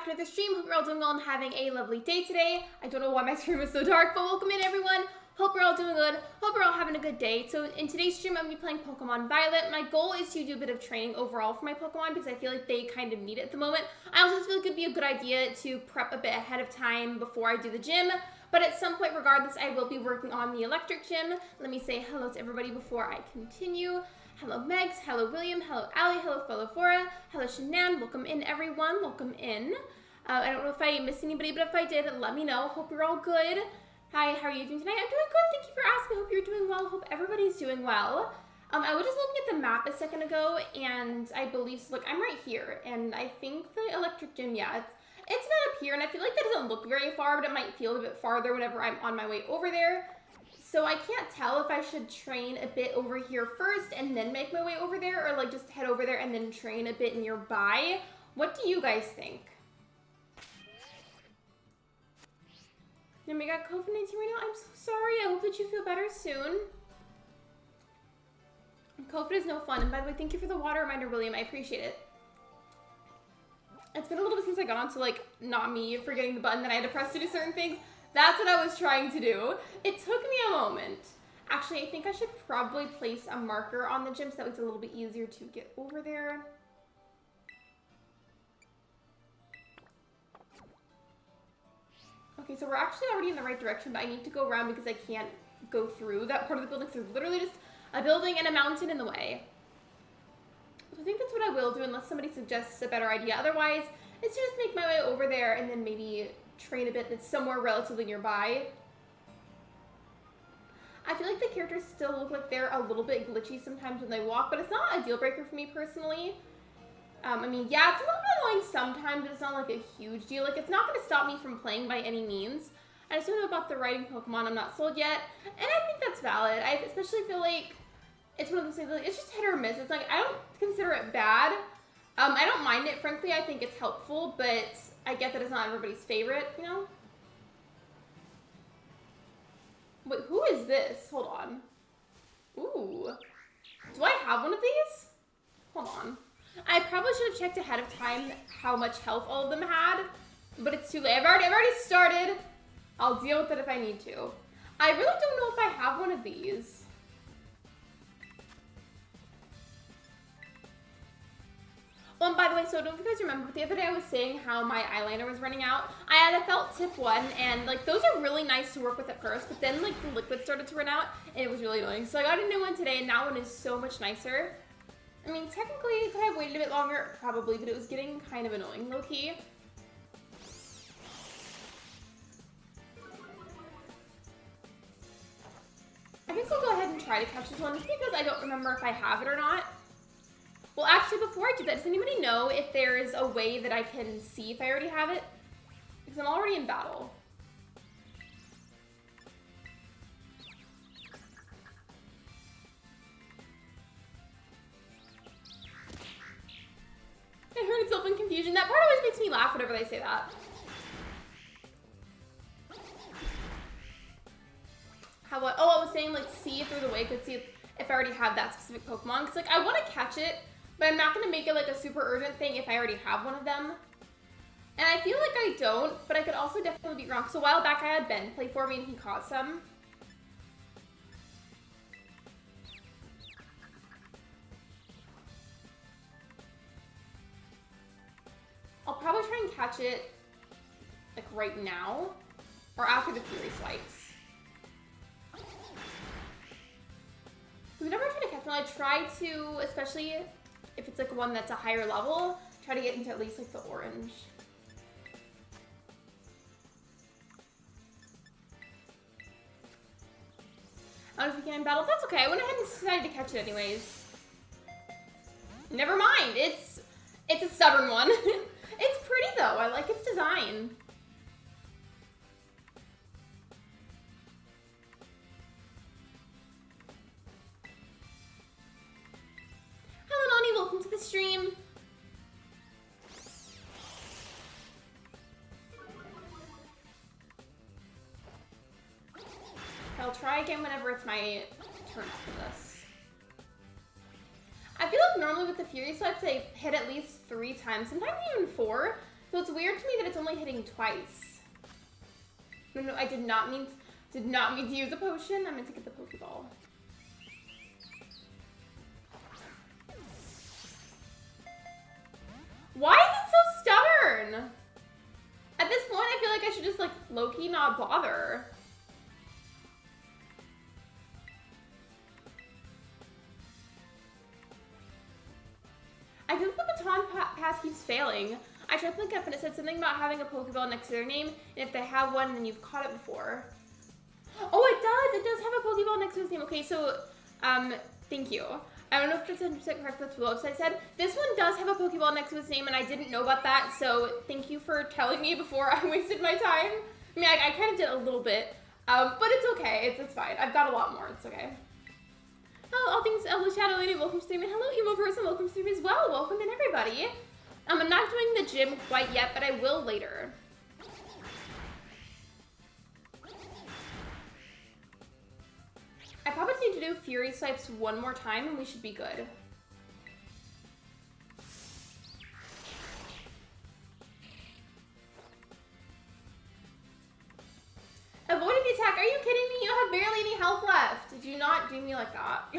back to another stream. Hope you're all doing well and having a lovely day today. I don't know why my screen was so dark, but welcome in everyone. Hope you're all doing good. Hope you're all having a good day. So in today's stream, I'm going to be playing Pokemon Violet. My goal is to do a bit of training overall for my Pokemon because I feel like they kind of need it at the moment. I also just feel like it'd be a good idea to prep a bit ahead of time before I do the gym. But at some point, regardless, I will be working on the electric gym. Let me say hello to everybody before I continue. Hello Megs, hello William, hello Allie, hello Philofora, hello Shanann, welcome in everyone, welcome in. I don't know if I missed anybody, but if I did, let me know. Hope you're all good. Hi, how are you doing tonight? I'm doing good, thank you for asking. Hope you're doing well, hope everybody's doing well. I was just looking at the map a second ago, and I believe, so look, I'm right here, and I think the electric gym, yeah, it's not up here, and I feel like that doesn't look very far, but it might feel a bit farther whenever I'm on my way over there. So I can't tell if I should train a bit over here first and then make my way over there, or like just head over there and then train a bit nearby. What do you guys think? Nami got COVID-19 right now? I'm so sorry. I hope that you feel better soon. COVID is no fun. And by the way, thank you for the water reminder, William. I appreciate it. It's been a little bit since I got on to like not me forgetting the button that I had to press to do certain things. That's what I was trying to do. It took me a moment. Actually, I think I should probably place a marker on the gym so that it's a little bit easier to get over there. Okay, so we're actually already in the right direction, but I need to go around because I can't go through that part of the building. So there's literally just a building and a mountain in the way. So I think that's what I will do unless somebody suggests a better idea. Otherwise, it's just make my way over there and then maybe train a bit that's somewhere relatively nearby. I feel like the characters still look like they're a little bit glitchy sometimes when they walk, but it's not a deal breaker for me personally. I mean, yeah, it's a little bit annoying sometimes, but it's not like a huge deal. Like, it's not going to stop me from playing by any means. I just don't know about the riding Pokemon. I'm not sold yet, and I think that's valid. I especially feel like it's one of those things, like, it's just hit or miss. It's like, I don't consider it bad. I don't mind it, frankly. I think it's helpful, but I get that it's not everybody's favorite, you know? Wait, who is this? Hold on. Ooh. Do I have one of these? Hold on. I probably should have checked ahead of time how much health all of them had, but it's too late. I've already started. I'll deal with it if I need to. I really don't know if I have one of these. Well, and by the way, so don't you guys remember, but the other day I was saying how my eyeliner was running out. I had a felt tip one, and like those are really nice to work with at first, but then like the liquid started to run out, and it was really annoying. So I got a new one today, and that one is so much nicer. I mean, technically, could I have waited a bit longer? Probably, but it was getting kind of annoying, low-key. I think I'll go ahead and try to catch this one, just because I don't remember if I have it or not. Well, actually, before I do that, does anybody know if there's a way that I can see if I already have it? Because I'm already in battle. I heard itself in confusion. That part always makes me laugh whenever they say that. How about, oh, I was saying, like, see if there's a way I could see if I already have that specific Pokemon. Because, like, I want to catch it, but I'm not going to make it, like, a super urgent thing if I already have one of them. And I feel like I don't, but I could also definitely be wrong. So a while back, I had Ben play for me, and he caught some. I'll probably try and catch it, like, right now, or after the Fury Swipes. Whenever I try to catch one, I try to, especially if it's, like, one that's a higher level, try to get into at least, like, the orange. I don't know if you can in battle. That's okay. I went ahead and decided to catch it anyways. Never mind. It's a stubborn one. It's pretty, though. I like its design. Hello, Nani. Welcome to the stream. I'll try again whenever it's my turn for this. I feel like normally with the Fury Swipes, they hit at least 3 times, sometimes even 4. So it's weird to me that it's only hitting twice. No, I did not mean to use a potion. I meant to get the Pokeball. Why is it so stubborn? At this point, I feel like I should just, like, low-key not bother. I feel like the baton pass keeps failing. I tried to look up and it said something about having a Pokeball next to their name, and if they have one, then you've caught it before. Oh, it does! It does have a Pokeball next to his name. Okay, so, thank you. I don't know if that's 100% correct, that's what the website said. This one does have a Pokeball next to its name, and I didn't know about that, so thank you for telling me before I wasted my time. I mean, I kind of did a little bit, but it's okay. It's fine. I've got a lot more. It's okay. Hello, all things Elder Shadow Lady. Welcome to stream, and hello, Emo Person. Welcome to stream as well. Welcome in, everybody. I'm not doing the gym quite yet, but I will later. I probably need to do Fury Swipes one more time and we should be good. Avoided the attack. Are you kidding me? You have barely any health left. Do not do me like that.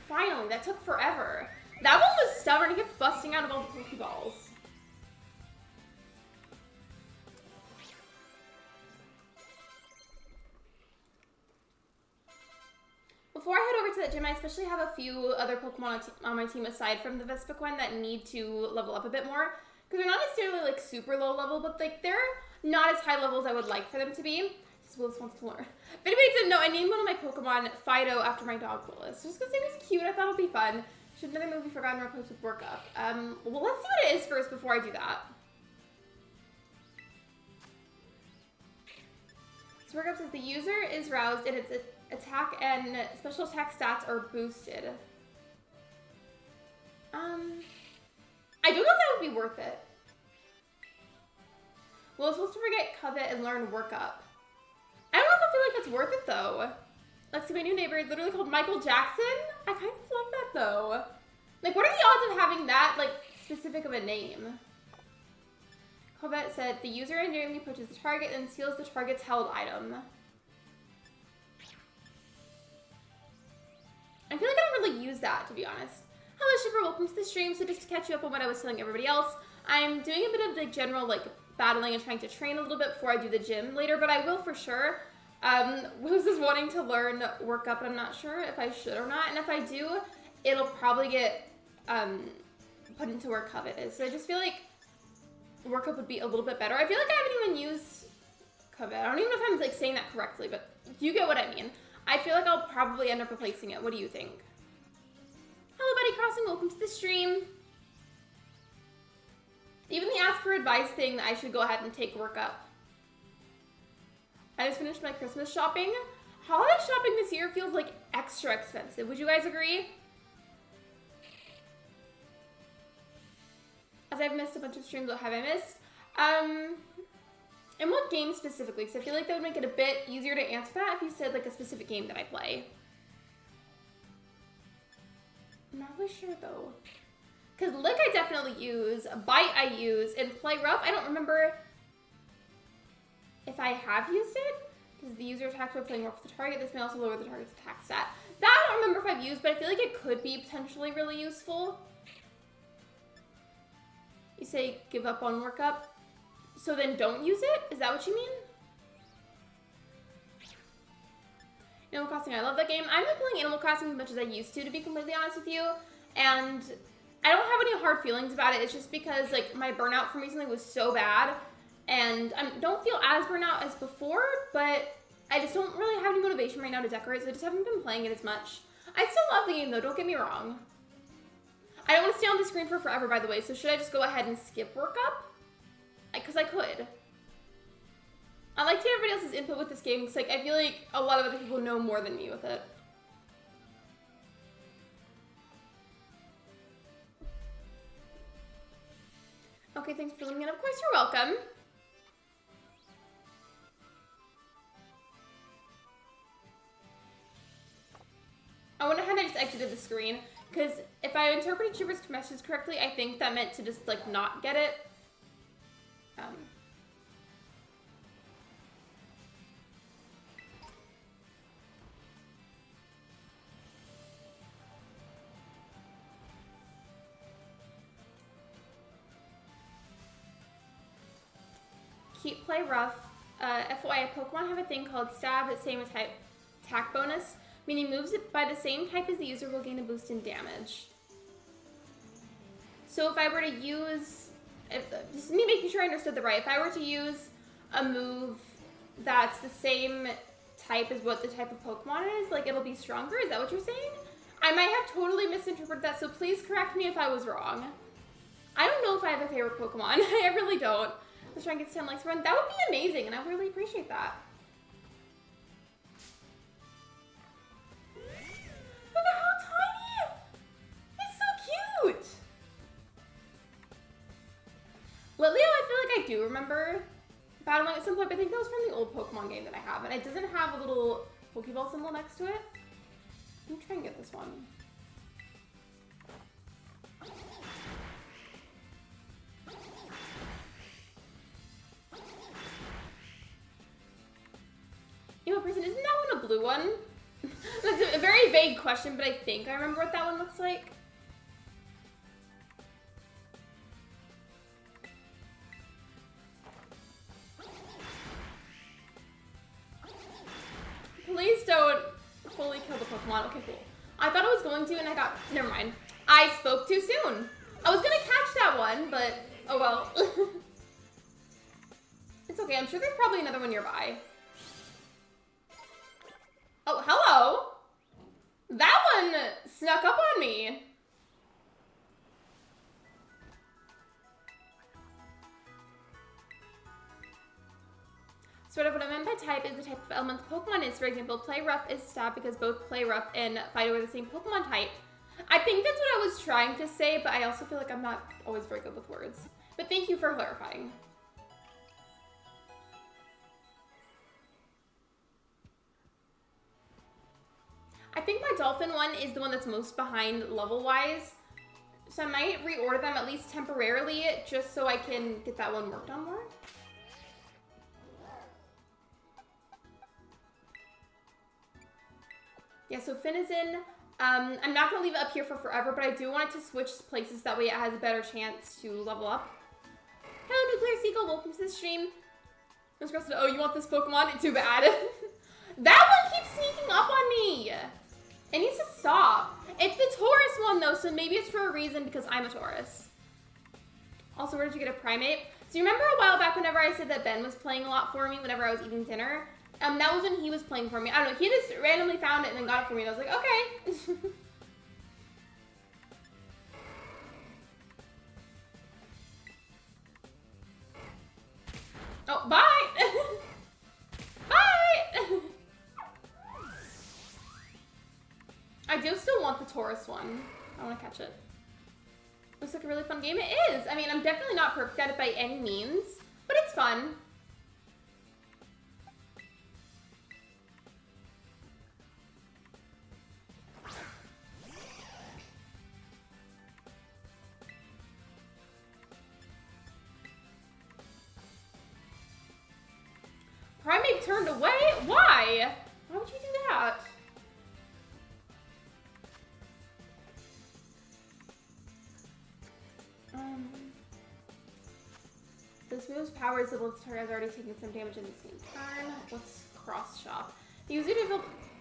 Finally, that took forever. That one was stubborn. It kept busting out of all the Pokeballs. Before I head over to that gym, I especially have a few other Pokemon on my team aside from the Vespiquen that need to level up a bit more. Because they're not necessarily like super low level, but like they're not as high level as I would like for them to be. Willis wants to learn. If anybody didn't know, I named one of my Pokemon Fido after my dog Willis. Just because it was cute, I thought it would be fun. Should another movie forgotten or replaced with Workup? Well, let's see what it is first before I do that. So Workup says the user is roused and its attack and special attack stats are boosted. I don't know if that would be worth it. Well, it's supposed to forget Covet and learn Workup. I don't know if I feel like it's worth it though. Lexi, my new neighbor, is literally called Michael Jackson. I kind of love that though. Like, what are the odds of having that, like, specific of a name? Covet said, the user randomly approaches the target and steals the target's held item. I feel like I don't really use that, to be honest. Hello, Shiver, welcome to the stream. So just to catch you up on what I was telling everybody else, I'm doing a bit of the general, like, battling and trying to train a little bit before I do the gym later, but I will for sure. Rose is wanting to learn Workup, and I'm not sure if I should or not, and if I do, it'll probably get put into where Covet is. So I just feel like Workup would be a little bit better. I feel like I haven't even used Covet. I don't even know if I'm like saying that correctly, but you get what I mean. I feel like I'll probably end up replacing it. What do you think? Hello, Buddy Crossing. Welcome to the stream. Even the ask for advice thing, I should go ahead and take Workup. I just finished my Christmas shopping. Holiday shopping this year feels like extra expensive. Would you guys agree? As I've missed a bunch of streams, what have I missed? And what game specifically? Because I feel like that would make it a bit easier to answer that if you said like a specific game that I play. I'm not really sure though. Because Lick I definitely use, Bite I use, and Play Rough I don't remember if I have used it. Because the user attacks by playing rough with the target. This may also lower the target's attack stat. That I don't remember if I've used, but I feel like it could be potentially really useful. You say give up on Workup, so then don't use it? Is that what you mean? Animal Crossing, I love that game. I'm not playing Animal Crossing as much as I used to be completely honest with you. And I don't have any hard feelings about it. It's just because like my burnout from recently was so bad. And I don't feel as burnt out as before, but I just don't really have any motivation right now to decorate, so I just haven't been playing it as much. I still love the game though, don't get me wrong. I don't want to stay on the screen for forever, by the way, so should I just go ahead and skip Workup? Because I could. I like to hear everybody else's input with this game, because like, I feel like a lot of other people know more than me with it. Okay, thanks for letting me in. Of course, you're welcome. screen, because if I interpreted Shiver's message correctly, I think that meant to just, like, not get it. Keep play rough. FYI, Pokemon have a thing called Stab, the same type attack bonus, meaning moves by the same type as the user will gain a boost in damage. So if I were to use, just me making sure I understood that right, if I were to use a move that's the same type as what the type of Pokemon is, like it'll be stronger, is that what you're saying? I might have totally misinterpreted that, so please correct me if I was wrong. I don't know if I have a favorite Pokemon, I really don't. Let's try and get 10 likes for one. That would be amazing, and I really appreciate that. Look at how tiny! It's so cute! Litleo, I feel like I do remember battling at some point, but I think that was from the old Pokemon game that I have, and it doesn't have a little Pokeball symbol next to it. Let me try and get this one. Emo person, isn't that one a blue one? That's a very vague question, but I think I remember what that one looks like. Please don't fully kill the Pokemon. Okay, cool. I thought I was going to, and I got... Never mind. I spoke too soon. I was gonna catch that one, but... Oh well. It's okay. I'm sure there's probably another one nearby. Oh, hello! That one snuck up on me. Sort of what I meant by type is the type of element the Pokemon is. For example, play rough is stab because both play rough and Fido are the same Pokemon type. I think that's what I was trying to say, but I also feel like I'm not always very good with words. But thank you for clarifying. I think my Dolphin one is the one that's most behind level-wise. So I might reorder them at least temporarily just so I can get that one worked on more. Yeah, so Finn is in. I'm not going to leave it up here for forever, but I do want it to switch places. That way it has a better chance to level up. Hello, Nuclear Seagull. Welcome to the stream. Oh, you want this Pokemon? Too bad. That one keeps sneaking up on me. It needs to stop. It's the Taurus one, though, so maybe it's for a reason because I'm a Taurus. Also, where did you get a Primate? So you remember a while back whenever I said that Ben was playing a lot for me whenever I was eating dinner? That was when he was playing for me. I don't know, he just randomly found it and then got it for me, and I was like, okay. Oh, bye! Bye! I do still want the Taurus one. I want to catch it. Looks like a really fun game. It is! I mean, I'm definitely not perfect at it by any means, but it's fun. Primate turned away? Why? Why would you do that? This move's power is able to has already taken some damage in the same turn. What's cross chop? The user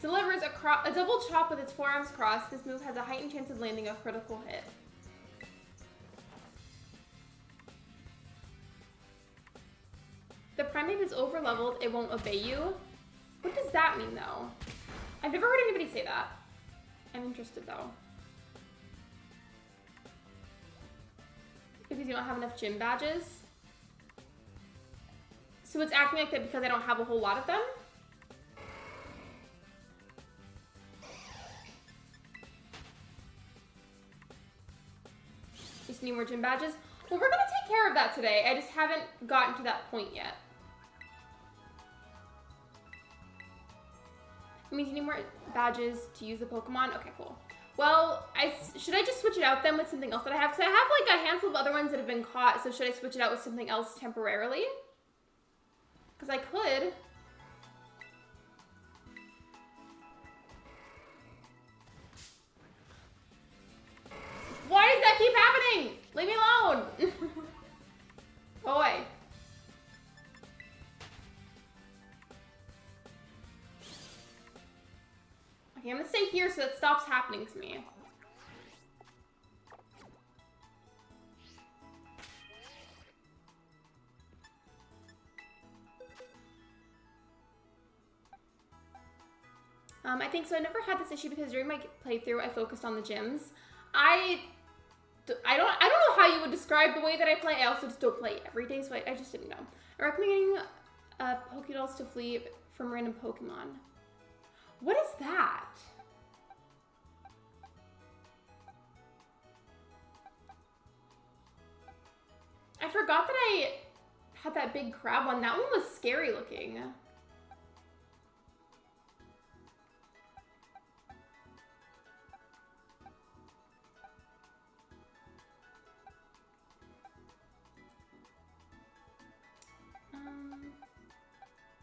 delivers a double chop with its forearms crossed. This move has a heightened chance of landing a critical hit. The Primate is over-leveled, it won't obey you. What does that mean, though? I've never heard anybody say that. I'm interested, though. Because you don't have enough gym badges? So it's acting like that because I don't have a whole lot of them? Just need more gym badges? Well, we're gonna take care of that today. I just haven't gotten to that point yet. It means you need more badges to use the Pokemon? Okay, cool. Well, should I just switch it out then with something else that I have? Because I have like a handful of other ones that have been caught, so should I switch it out with something else temporarily? Because I could. Why does that keep happening? Leave me alone. Go away. Okay, I'm gonna stay here so it stops happening to me. I think so. I never had this issue because during my playthrough, I focused on the gyms. I don't know how you would describe the way that I play. I also just don't play every day, so I just didn't know. I'm recommending Pokédolls to flee from random Pokemon. What is that? I forgot that I had that big crab one. That one was scary looking.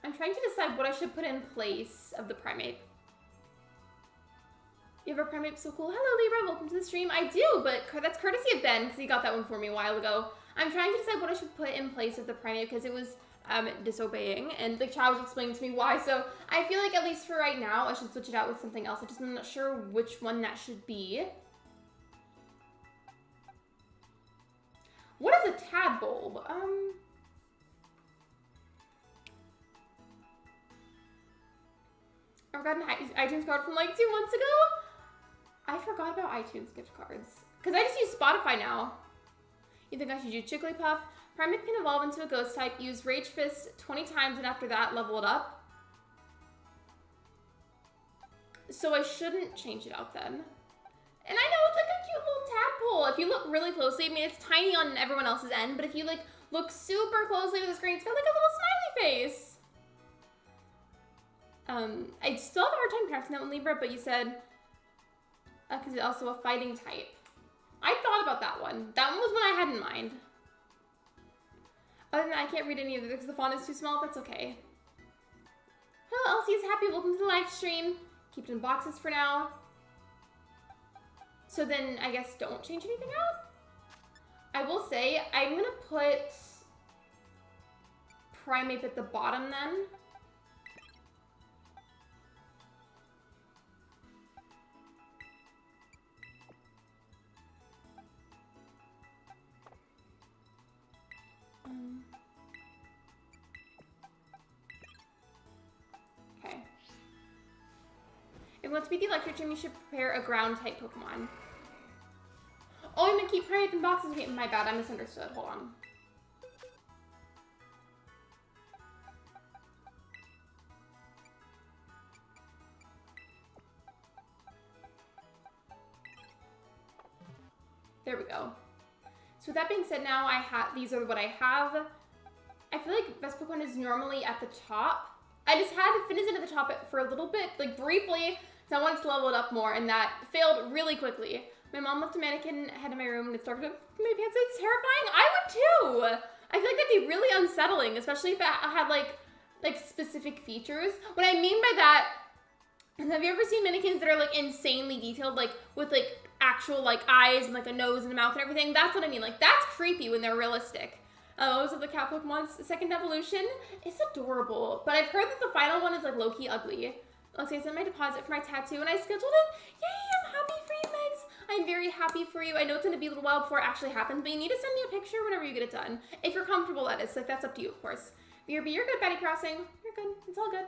I'm trying to decide what I should put in place of the primate. You have a primate so cool. Hello, Libra. Welcome to the stream. I do, but that's courtesy of Ben because he got that one for me a while ago. I'm trying to decide what I should put in place of the primate because it was disobeying, and the child was explaining to me why. So I feel like at least for right now, I should switch it out with something else. I'm not sure which one that should be. What is a tadpole? I got an iTunes card from like 2 months ago. I forgot about iTunes gift cards. Because I just use Spotify now. You think I should do Jigglypuff? Primate can evolve into a ghost type. Use Rage Fist 20 times and after that level it up. So I shouldn't change it out then. And I know it's like a cute little tadpole. If you look really closely, I mean it's tiny on everyone else's end, but if you like look super closely to the screen, it's got like a little smiley face. I still have a hard time pronouncing that one, Libra, but you said, because it's also a fighting type. I thought about that one. That one was one I had in mind. Other than that, I can't read any of it because the font is too small. That's okay. Hello, Elsie is happy. Welcome to the live stream. Keep it in boxes for now. So then, I guess don't change anything out. I will say, I'm going to put Primate at the bottom then. Okay. If you want to be the electric gym, you should prepare a ground type Pokemon. Oh, I'm gonna keep Primate in boxes. Okay, my bad, I misunderstood. Hold on. There we go. So with that being said, now I have, these are what I have. I feel like best Pokemon is normally at the top. I just had Finizen at the top for a little bit, like briefly, so I wanted to level it up more, and that failed really quickly. My mom left a mannequin head in my room and it started to my pants. It's terrifying. I would too. I feel like that'd be really unsettling, especially if it had like specific features. What I mean by that is, have you ever seen mannequins that are like insanely detailed, like with like actual like eyes and like a nose and a mouth and everything? That's what I mean. Like that's creepy when they're realistic. What was it, the cat Pokemon's second evolution? It's adorable, but I've heard that the final one is like low-key ugly. Okay, I sent my deposit for my tattoo and I scheduled it. Yay, I'm happy for you, Megs. I'm very happy for you. I know it's gonna be a little while before it actually happens, but you need to send me a picture whenever you get it done. If you're comfortable, that is. Like, that's up to you, of course. But you're good, Betty Crossing. You're good. It's all good.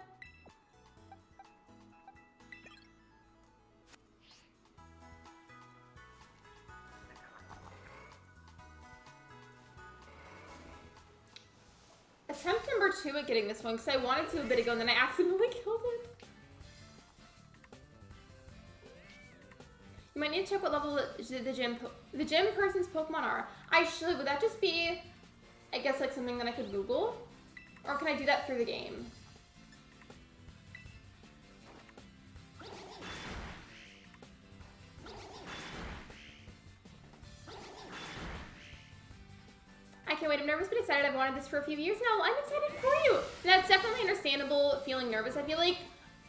Attempt number 2 at getting this one, because I wanted to a bit ago and then I accidentally killed it. You might need to check what level the gym person's Pokemon are. I should. Would that just be, I guess, like something that I could Google? Or can I do that through the game? wait, I'm nervous but excited. I've wanted this for a few years now. I'm excited for you. And that's definitely understandable feeling nervous. I feel like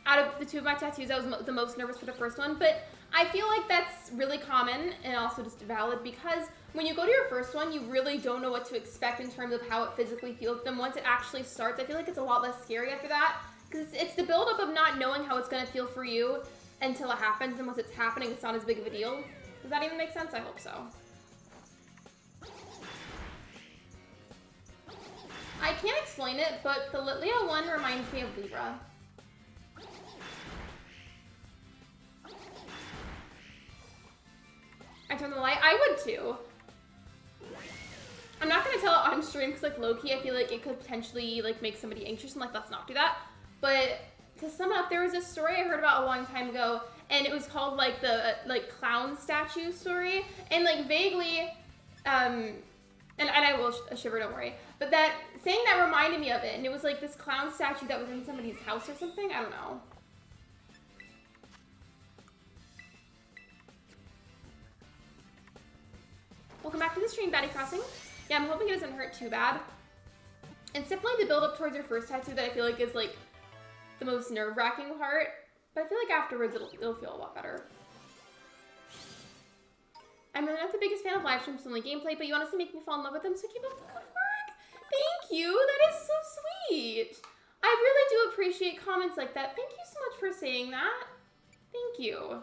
out of the two of my tattoos, I was the most nervous for the first one, but I feel like that's really common and also just valid because when you go to your first one, you really don't know what to expect in terms of how it physically feels. Then once it actually starts, I feel like it's a lot less scary after that because it's the buildup of not knowing how it's going to feel for you until it happens, and once it's happening, it's not as big of a deal. Does that even make sense? I hope so. I can't explain it, but the Leo one reminds me of Libra. I turn the light. I would too. I'm not gonna tell it on stream because like low-key I feel like it could potentially like make somebody anxious and like let's not do that. But to sum up, there was this story I heard about a long time ago and it was called like the clown statue story, and like vaguely and I will shiver, don't worry. But that saying that reminded me of it, and it was like this clown statue that was in somebody's house or something. I don't know. Welcome back to the stream, Batty Crossing. Yeah, I'm hoping it doesn't hurt too bad. It's definitely the build up towards your first tattoo that I feel like is like the most nerve-wracking part, but I feel like afterwards it'll feel a lot better. I'm really not the biggest fan of live streams, only gameplay, but you honestly make me fall in love with them, so keep up the good work. Thank you, that is so sweet. I really do appreciate comments like that. Thank you so much for saying that. Thank you.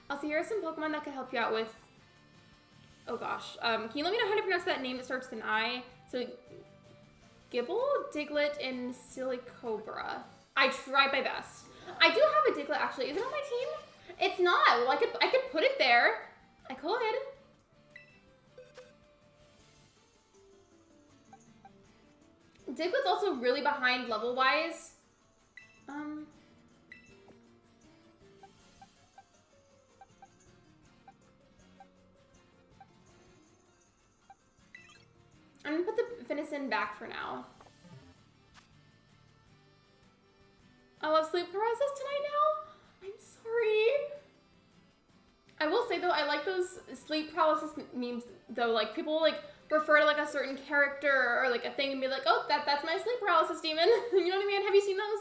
Also, here are some Pokemon that could help you out with... Oh gosh. Can you let me know how to pronounce that name that starts with an I? So, Gibble, Diglett, and Silicobra. I tried my best. I do have a Diglett, actually. Is it on my team? It's not. Well, I could put it there. I could. Diglett's also really behind level-wise. I'm gonna put the Venison back for now. I'll have sleep paralysis tonight now? I'm sorry. I will say though, I like those sleep paralysis memes though. Like people like refer to like a certain character or like a thing and be like, oh, that's my sleep paralysis demon. You know what I mean? Have you seen those?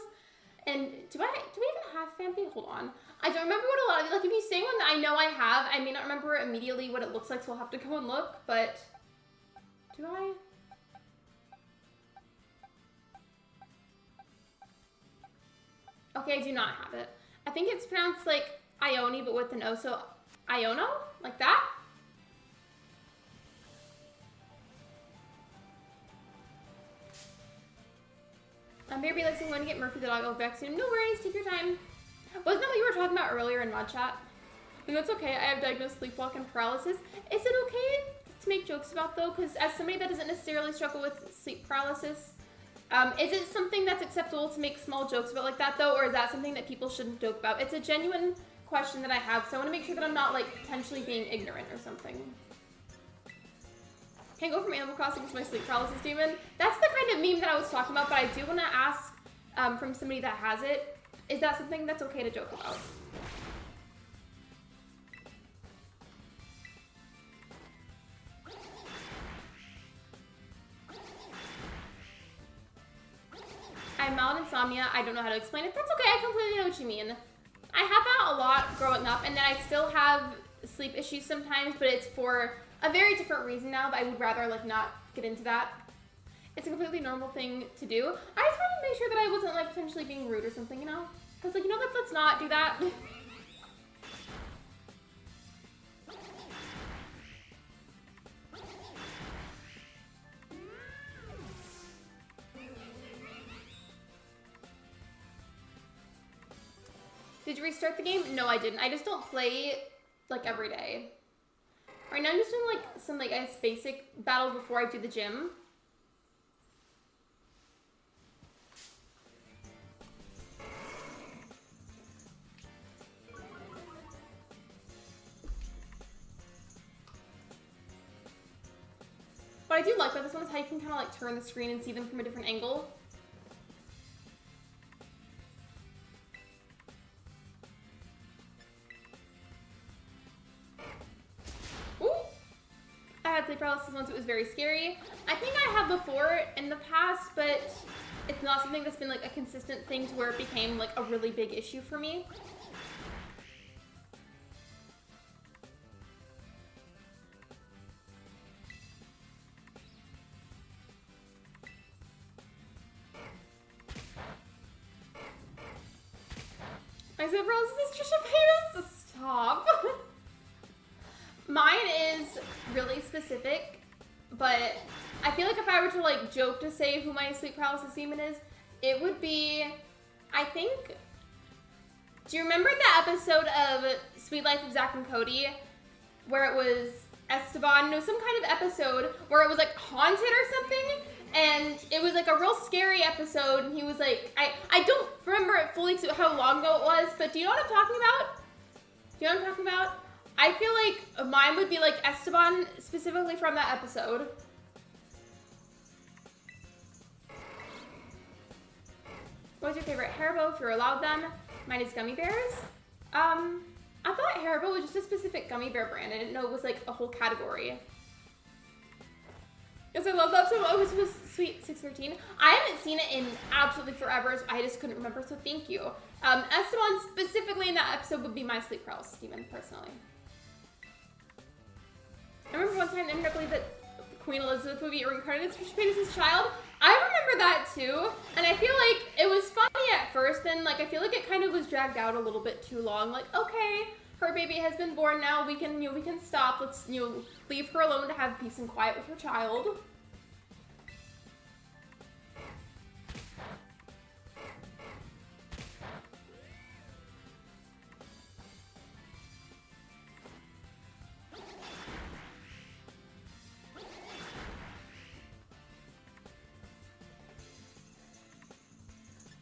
And do we even have Phanpy? Hold on. I don't remember what a lot of, like if you say one that I know I have, I may not remember immediately what it looks like, so I'll have to go and look, but do I? Okay, I do not have it. I think it's pronounced like Ione, but with an O, so Iono? Like that? Baby likes I'm going to get Murphy the dog over back soon. No worries, take your time. Wasn't that what you were talking about earlier in mod chat? And that's okay, I have diagnosed sleepwalk and paralysis. Is it okay to make jokes about though? Because as somebody that doesn't necessarily struggle with sleep paralysis, is it something that's acceptable to make small jokes about like that though, or is that something that people shouldn't joke about? It's a genuine question that I have, so I want to make sure that I'm not like potentially being ignorant or something. Can't go from Animal Crossing to my sleep paralysis demon. That's the kind of meme that I was talking about, but I do want to ask from somebody that has it, is that something that's okay to joke about? I have mild insomnia. I don't know how to explain it. That's okay. I completely know what you mean. I have that a lot growing up, and then I still have sleep issues sometimes, but it's for a very different reason now, but I would rather like not get into that. It's a completely normal thing to do. I just wanted to make sure that I wasn't like potentially being rude or something, you know? Because like, you know, let's not do that. Did you restart the game? No, I didn't. I just don't play like every day. Right now I'm just doing like some like I guess basic battles before I do the gym. But I do like that. This one is how you can kind of like turn the screen and see them from a different angle. had sleep paralysis once. It was very scary. I think I have before in the past, but it's not something that's been like a consistent thing to where it became like a really big issue for me. My sleep paralysis is Trisha Paytas. Stop. Mine is really specific, but I feel like if I were to like joke to say who my sleep paralysis demon is, it would be, I think, do you remember the episode of Sweet Life of Zach and Cody where it was Esteban, no, some kind of episode where it was like haunted or something, and it was like a real scary episode, and he was like, I don't remember it fully how long ago it was, but do you know what I'm talking about? Do you know what I'm talking about? I feel like mine would be like Esteban, specifically from that episode. What's your favorite Haribo, if you're allowed them? Mine is gummy bears. I thought Haribo was just a specific gummy bear brand. I didn't know it was like a whole category. Yes, I love that so much. Oh, it was Sweet 613. I haven't seen it in absolutely forever, so I just couldn't remember, so thank you. Esteban, specifically in that episode, would be my sleep paralysis demon, personally. I remember one time, I didn't believe that Queen Elizabeth would be reincarnated as Trisha Paytas' child. I remember that too, and I feel like it was funny at first, and like I feel like it kind of was dragged out a little bit too long. Like, okay, her baby has been born now. We can, we can stop. Let's, leave her alone to have peace and quiet with her child.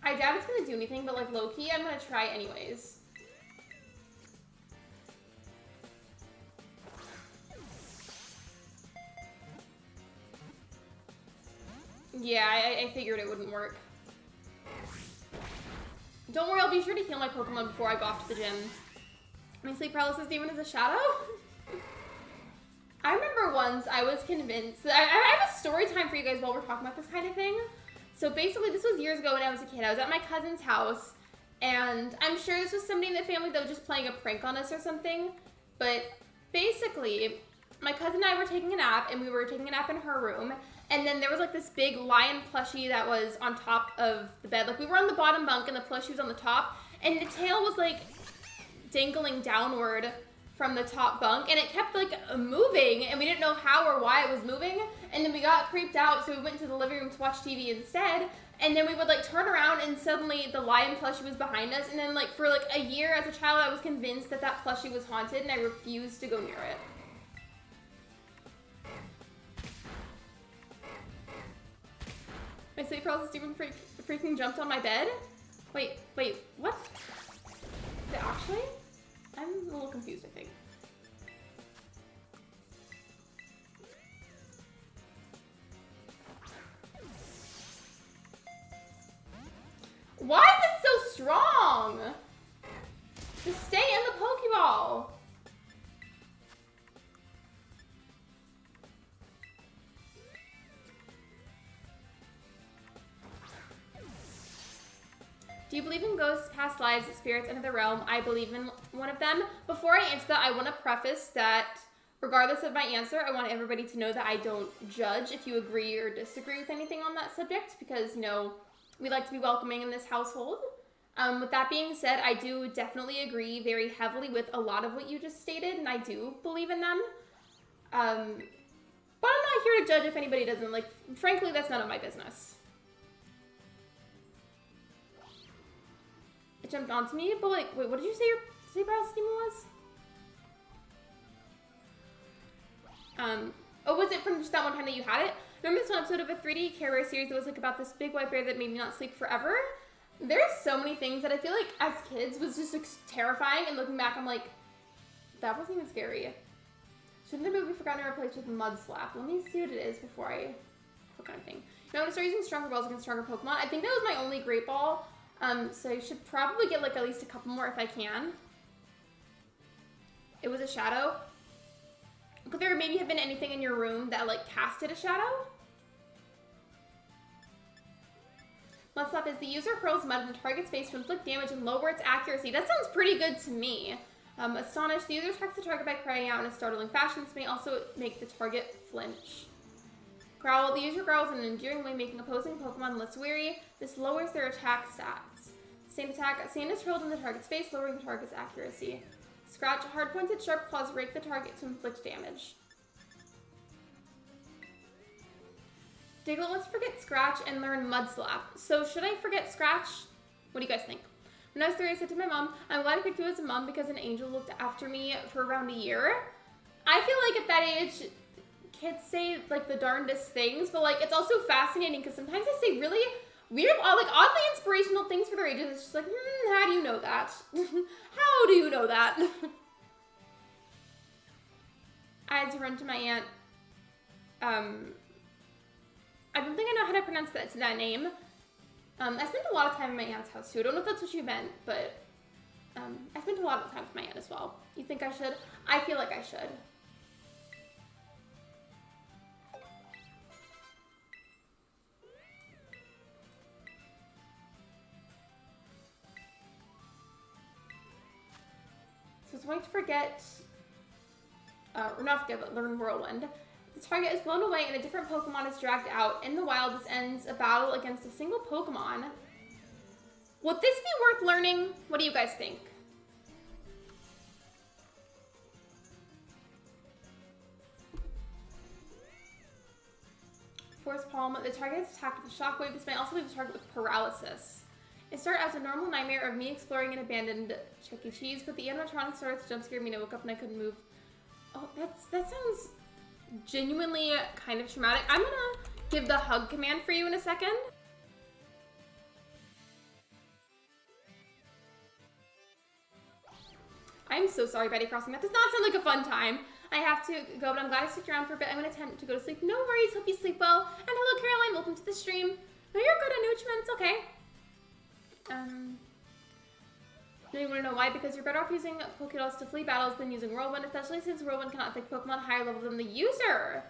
I doubt it's gonna do anything, but like low-key, I'm gonna try anyways. Yeah, I figured it wouldn't work. Don't worry, I'll be sure to heal my Pokemon before I go off to the gym. My sleep paralysis demon is a shadow? I remember once I was convinced, I have a story time for you guys while we're talking about this kind of thing. So basically, this was years ago when I was a kid. I was at my cousin's house, and I'm sure this was somebody in the family that was just playing a prank on us or something. But basically, my cousin and I were taking a nap, and we were taking a nap in her room. And then there was like this big lion plushie that was on top of the bed. Like we were on the bottom bunk, and the plushie was on the top, and the tail was like dangling downward from the top bunk, and it kept like moving, and we didn't know how or why it was moving. And then we got creeped out, so we went to the living room to watch TV instead. And then we would like turn around, and suddenly the lion plushie was behind us. And then like for like a year as a child, I was convinced that that plushie was haunted, and I refused to go near it. My sleep paralysis demon freaking jumped on my bed? Wait, what? Did it actually? I'm a little confused, I think. Why is it so strong? Just stay in the Pokeball. Do you believe in ghosts, past lives, spirits, another realm? I believe in one of them. Before I answer that, I want to preface that regardless of my answer, I want everybody to know that I don't judge if you agree or disagree with anything on that subject, because, we like to be welcoming in this household. With that being said, I do definitely agree very heavily with a lot of what you just stated, and I do believe in them. But I'm not here to judge if anybody doesn't. Like, frankly, that's none of my business. It jumped onto me, but like, wait, what did you say your sleep paralysis demon was? Oh, was it from just that one time that you had it? Remember this one episode of a 3D Care Bear series that was like about this big white bear that made me not sleep forever? There's so many things that I feel like as kids was just like, terrifying, and looking back, I'm like, that wasn't even scary. Shouldn't the movie Forgotten and Replaced with Mud Slap? Let me see what it is before I, what kind of thing. I'm gonna start using stronger balls against stronger Pokemon. I think that was my only great ball. So I should probably get like at least a couple more if I can. It was a shadow. Could there maybe have been anything in your room that like casted a shadow? Mudslap is the user hurls mud in the target's face to inflict damage and lower its accuracy. That sounds pretty good to me. Astonished, the user attacks the target by crying out in a startling fashion. This may also make the target flinch. Growl, the user growls in an endearing way, making opposing Pokemon less weary. This lowers their attack stats. Same attack, sand is hurled in the target's face, lowering the target's accuracy. Scratch, hard-pointed sharp claws rake the target to inflict damage. Diglett wants to forget Scratch and learn Mudslap. So should I forget Scratch? What do you guys think? When I was 3, I said to my mom, I'm glad I picked you as a mom because an angel looked after me for around a year. I feel like at that age, kids say like the darndest things, but like it's also fascinating because sometimes they say really weird, like oddly inspirational things for their ages. It's just like, how do you know that? How do you know that? I had to run to my aunt. I don't think I know how to pronounce that name. I spent a lot of time in my aunt's house too. I don't know if that's what you meant, but I spent a lot of time with my aunt as well. You think I should? I feel like I should. So it's going to forget, or not forget, but learn Whirlwind. The target is blown away and a different Pokemon is dragged out. In the wild, this ends a battle against a single Pokemon. Would this be worth learning? What do you guys think? Force Palm, the target is attacked with a shockwave. This may also leave the target with paralysis. It started as a normal nightmare of me exploring an abandoned Chuck E. Cheese, but the animatronic started to jump scare me and I woke up and I couldn't move. Oh, that sounds genuinely kind of traumatic. I'm gonna give the hug command for you in a second. I'm so sorry, Betty Crossing. That does not sound like a fun time. I have to go, but I'm glad I stuck around for a bit. I'm gonna attempt to go to sleep. No worries, hope you sleep well. And hello, Caroline, welcome to the stream. No, you're good, I know what you meant, it's okay. Now you want to know why? Because you're better off using Pokédolls to flee battles than using Whirlwind, especially since Whirlwind cannot affect Pokemon higher level than the user.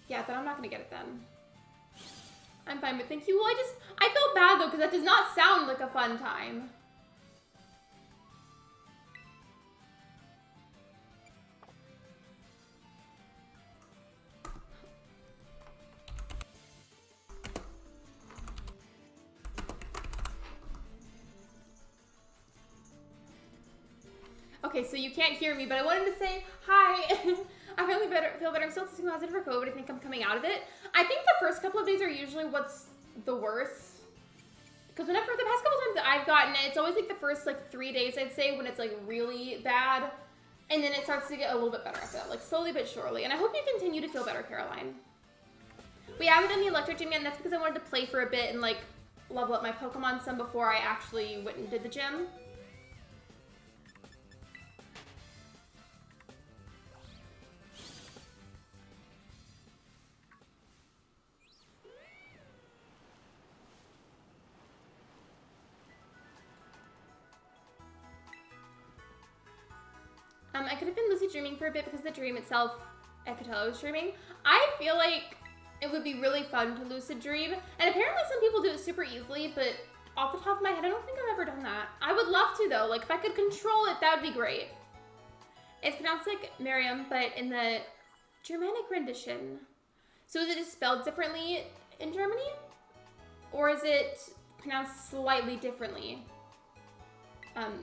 Yeah, then I'm not going to get it then. I'm fine, but thank you. Well, I feel bad though, because that does not sound like a fun time. Okay, so you can't hear me, but I wanted to say hi. I feel better. I'm still testing positive for COVID. I think I'm coming out of it. I think the first couple of days are usually what's the worst. Because whenever, the past couple times that I've gotten it, it's always like the first like 3 days, I'd say, when it's like really bad. And then it starts to get a little bit better after that, like slowly but surely. And I hope you continue to feel better, Caroline. We haven't done the electric gym yet, and that's because I wanted to play for a bit and like level up my Pokemon some before I actually went and did the gym. I could have been lucid dreaming for a bit because the dream itself, I could tell I was dreaming. I feel like it would be really fun to lucid dream. And apparently some people do it super easily, but off the top of my head, I don't think I've ever done that. I would love to though. Like if I could control it, that would be great. It's pronounced like Miriam, but in the Germanic rendition. So is it just spelled differently in Germany? Or is it pronounced slightly differently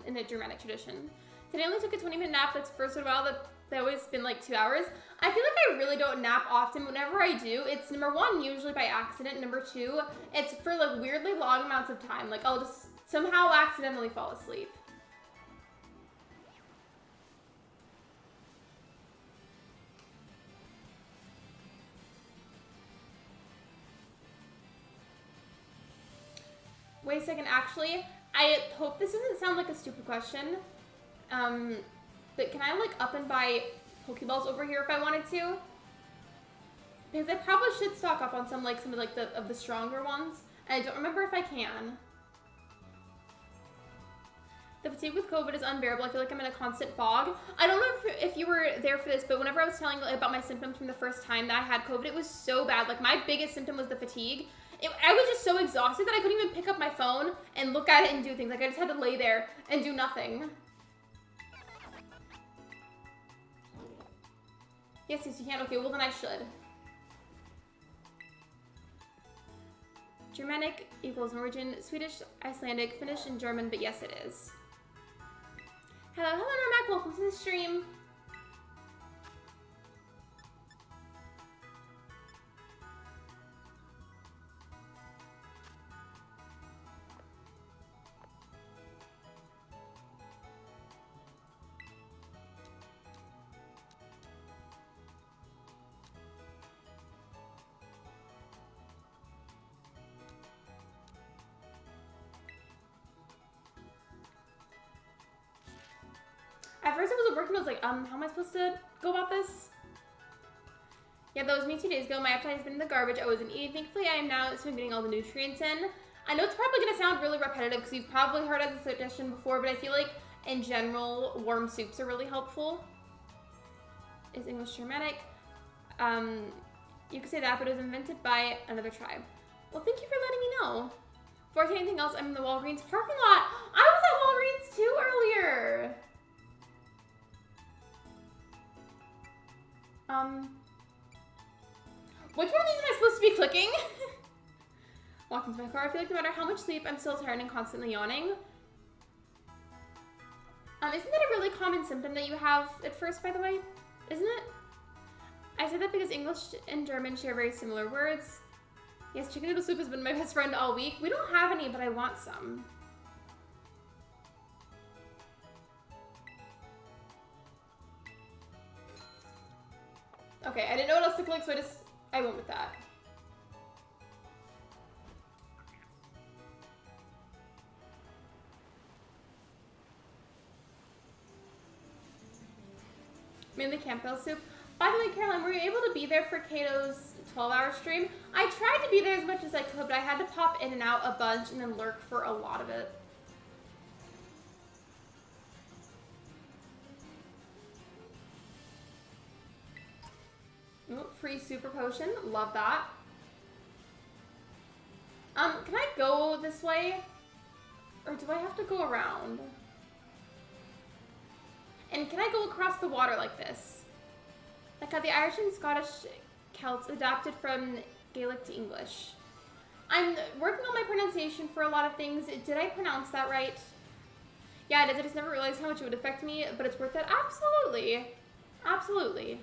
in the Germanic tradition? Today I only took a 20-minute nap. That's first in a while. That always been like 2 hours. I feel like I really don't nap often. Whenever I do, it's number one, usually by accident. Number two, it's for like weirdly long amounts of time. Like I'll just somehow accidentally fall asleep. Wait a second, actually, I hope this doesn't sound like a stupid question. But can I like up and buy Pokeballs over here if I wanted to? Because I probably should stock up on some of the stronger ones. And I don't remember if I can. The fatigue with COVID is unbearable. I feel like I'm in a constant fog. I don't know if you were there for this, but whenever I was telling about my symptoms from the first time that I had COVID, it was so bad. Like, my biggest symptom was the fatigue. I was just so exhausted that I couldn't even pick up my phone and look at it and do things. Like, I just had to lay there and do nothing. Yes, you can. Okay, well then I should. Germanic equals Norwegian, Swedish, Icelandic, Finnish, and German, but yes, it is. Hello, Normac, welcome to the stream. At first it wasn't working, I was like, how am I supposed to go about this? Yeah, that was me 2 days ago. My appetite has been in the garbage. I wasn't eating. Thankfully, I am now getting all the nutrients in. I know it's probably going to sound really repetitive because you've probably heard of the suggestion before, but I feel like, in general, warm soups are really helpful. Is English Germanic? You could say that, but it was invented by another tribe. Well, thank you for letting me know. Before I say anything else, I'm in the Walgreens parking lot. I was at Walgreens too earlier. Which one of these am I supposed to be clicking? Walking to my car, I feel like no matter how much sleep, I'm still tired and constantly yawning. Isn't that a really common symptom that you have at first, by the way? Isn't it? I say that because English and German share very similar words. Yes, chicken noodle soup has been my best friend all week. We don't have any, but I want some. Okay, I didn't know what else to click, so I went with that. Mainly Campbell soup. By the way, Caroline, were you able to be there for Kato's 12-hour stream? I tried to be there as much as I could, but I had to pop in and out a bunch and then lurk for a lot of it. Ooh, free super potion. Love that. Can I go this way? Or do I have to go around? And can I go across the water like this? Like how the Irish and Scottish Celts adapted from Gaelic to English. I'm working on my pronunciation for a lot of things. Did I pronounce that right? Yeah, it is. I just never realized how much it would affect me, but it's worth it. Absolutely. Absolutely.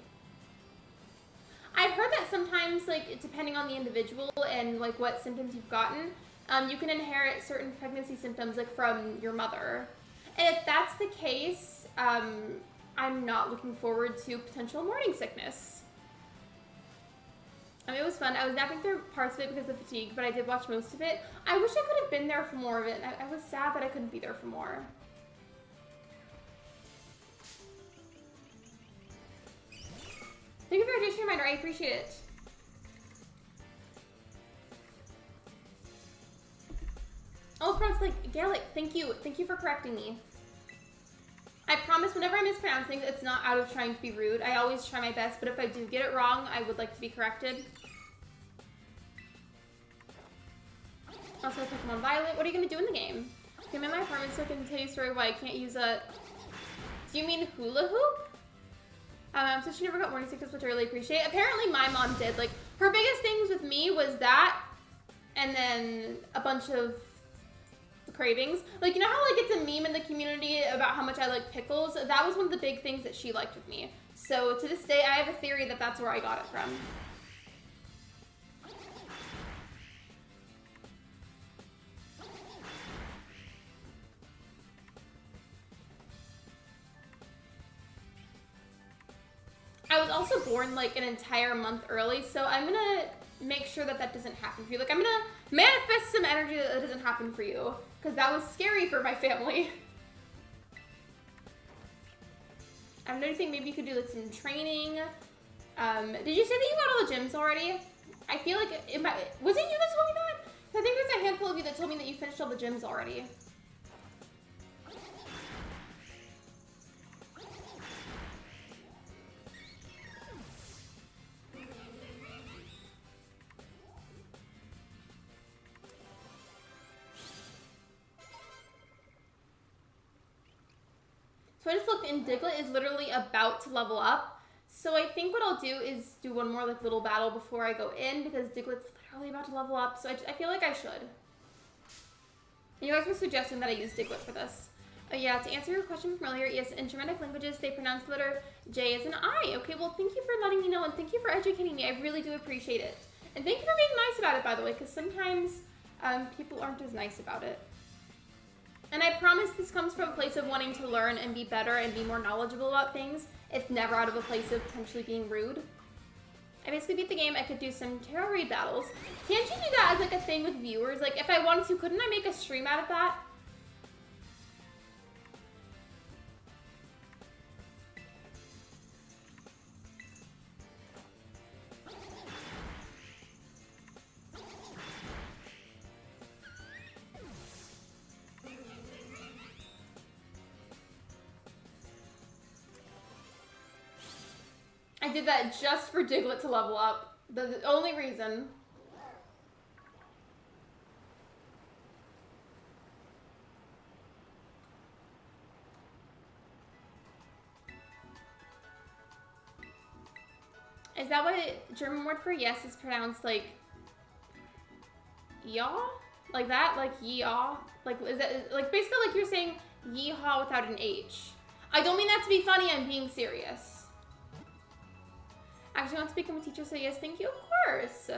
I've heard that sometimes, like, depending on the individual and, like, what symptoms you've gotten, you can inherit certain pregnancy symptoms, like, from your mother. And if that's the case, I'm not looking forward to potential morning sickness. I mean, it was fun. I was napping through parts of it because of fatigue, but I did watch most of it. I wish I could have been there for more of it. I was sad that I couldn't be there for more. Thank you for your Hydrate Reminder. I appreciate it. Oh, it's pronounced like Gaelic. Thank you. Thank you for correcting me. I promise whenever I mispronounce things, it's not out of trying to be rude. I always try my best, but if I do get it wrong, I would like to be corrected. Also, Pokemon Violet. What are you going to do in the game? I'm in my apartment, so I can tell you a story why I can't use a... Do you mean hula hoop? So she never got morning sickness, which I really appreciate. Apparently my mom did. Like, her biggest things with me was that, and then a bunch of cravings. Like, you know how, like, it's a meme in the community about how much I like pickles? That was one of the big things that she liked with me. So, to this day, I have a theory that that's where I got it from. I was also born, like, an entire month early, so I'm gonna make sure that that doesn't happen for you. Like, I'm gonna manifest some energy that doesn't happen for you, because that was scary for my family. I'm noticing think maybe you could do, like, some training. Did you say that you got all the gyms already? I feel like, was it you that told me that? I think there's a handful of you that told me that you finished all the gyms already. So I just looked and Diglett is literally about to level up. So I think what I'll do is do one more like little battle before I go in because Diglett's literally about to level up. So I feel like I should. And you guys were suggesting that I use Diglett for this. Yeah, to answer your question from earlier, yes, in Germanic languages, they pronounce the letter J as an I. Okay, well, thank you for letting me know, and thank you for educating me. I really do appreciate it. And thank you for being nice about it, by the way, because sometimes people aren't as nice about it. And I promise this comes from a place of wanting to learn and be better and be more knowledgeable about things. It's never out of a place of potentially being rude. I basically beat the game. I could do some tarot read battles. Can't you do that as like a thing with viewers? Like, if I wanted to, couldn't I make a stream out of that? I did that just for Diglett to level up. The only reason. Is that what German word for yes is pronounced like yaw? Like that? Like yaw? Like is that like basically like you're saying yeehaw without an H? I don't mean that to be funny, I'm being serious. Actually, I want to become a teacher, so yes, thank you, of course.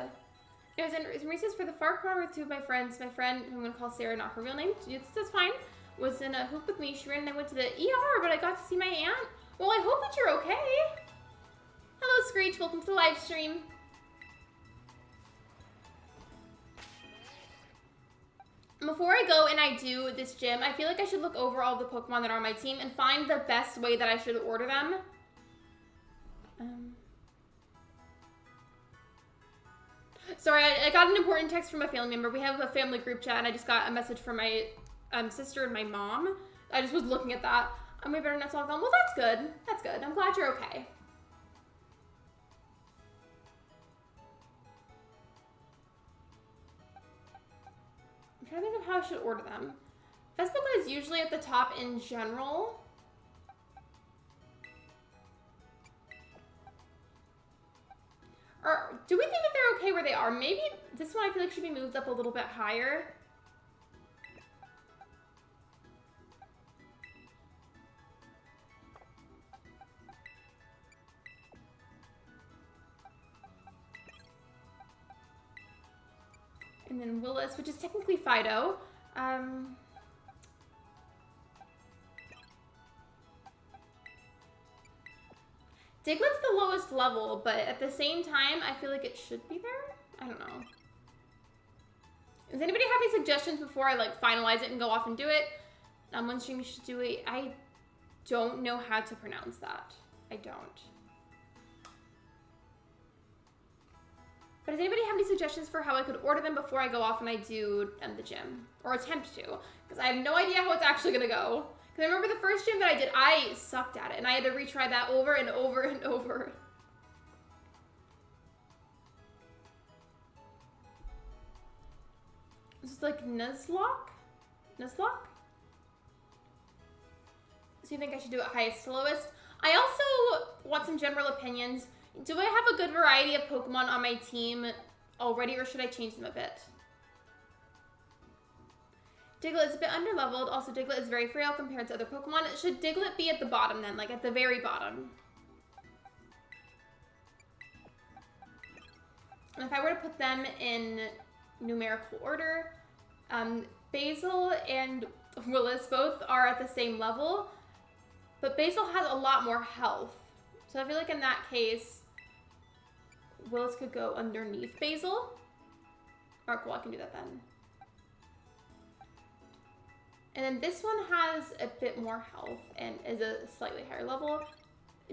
I was in recess for the far corner with two of my friends. My friend, who I'm going to call Sarah, not her real name, that's fine, was in a hoop with me. She ran and I went to the ER, but I got to see my aunt. Well, I hope that you're okay. Hello, Screech. Welcome to the live stream. Before I go and I do this gym, I feel like I should look over all the Pokemon that are on my team and find the best way that I should order them. Sorry, I got an important text from a family member. We have a family group chat, and I just got a message from my sister and my mom. I just was looking at that. My internet's all gone. Well, that's good. That's good. I'm glad you're okay. I'm trying to think of how I should order them. Vespa is usually at the top in general. Or do we think that they're okay where they are? Maybe this one I feel like should be moved up a little bit higher. And then Willis, which is technically Fido. Diglett's the lowest level, but at the same time, I feel like it should be there. I don't know. Does anybody have any suggestions before I like finalize it and go off and do it? One stream you should do it. I don't know how to pronounce that. I don't. But does anybody have any suggestions for how I could order them before I go off and I do the gym? Or attempt to. Because I have no idea how it's actually going to go. Because I remember the first gym that I did, I sucked at it. And I had to retry that over and over and over. This is like Nuzlocke? Nuzlocke? So you think I should do it highest to lowest? I also want some general opinions. Do I have a good variety of Pokemon on my team already, or should I change them a bit? Diglett is a bit underleveled. Also, Diglett is very frail compared to other Pokemon. Should Diglett be at the bottom then, like at the very bottom? And if I were to put them in numerical order, Basil and Willis both are at the same level, but Basil has a lot more health. So I feel like in that case, Willis could go underneath Basil. Alright, cool, I can do that then. And then this one has a bit more health and is a slightly higher level.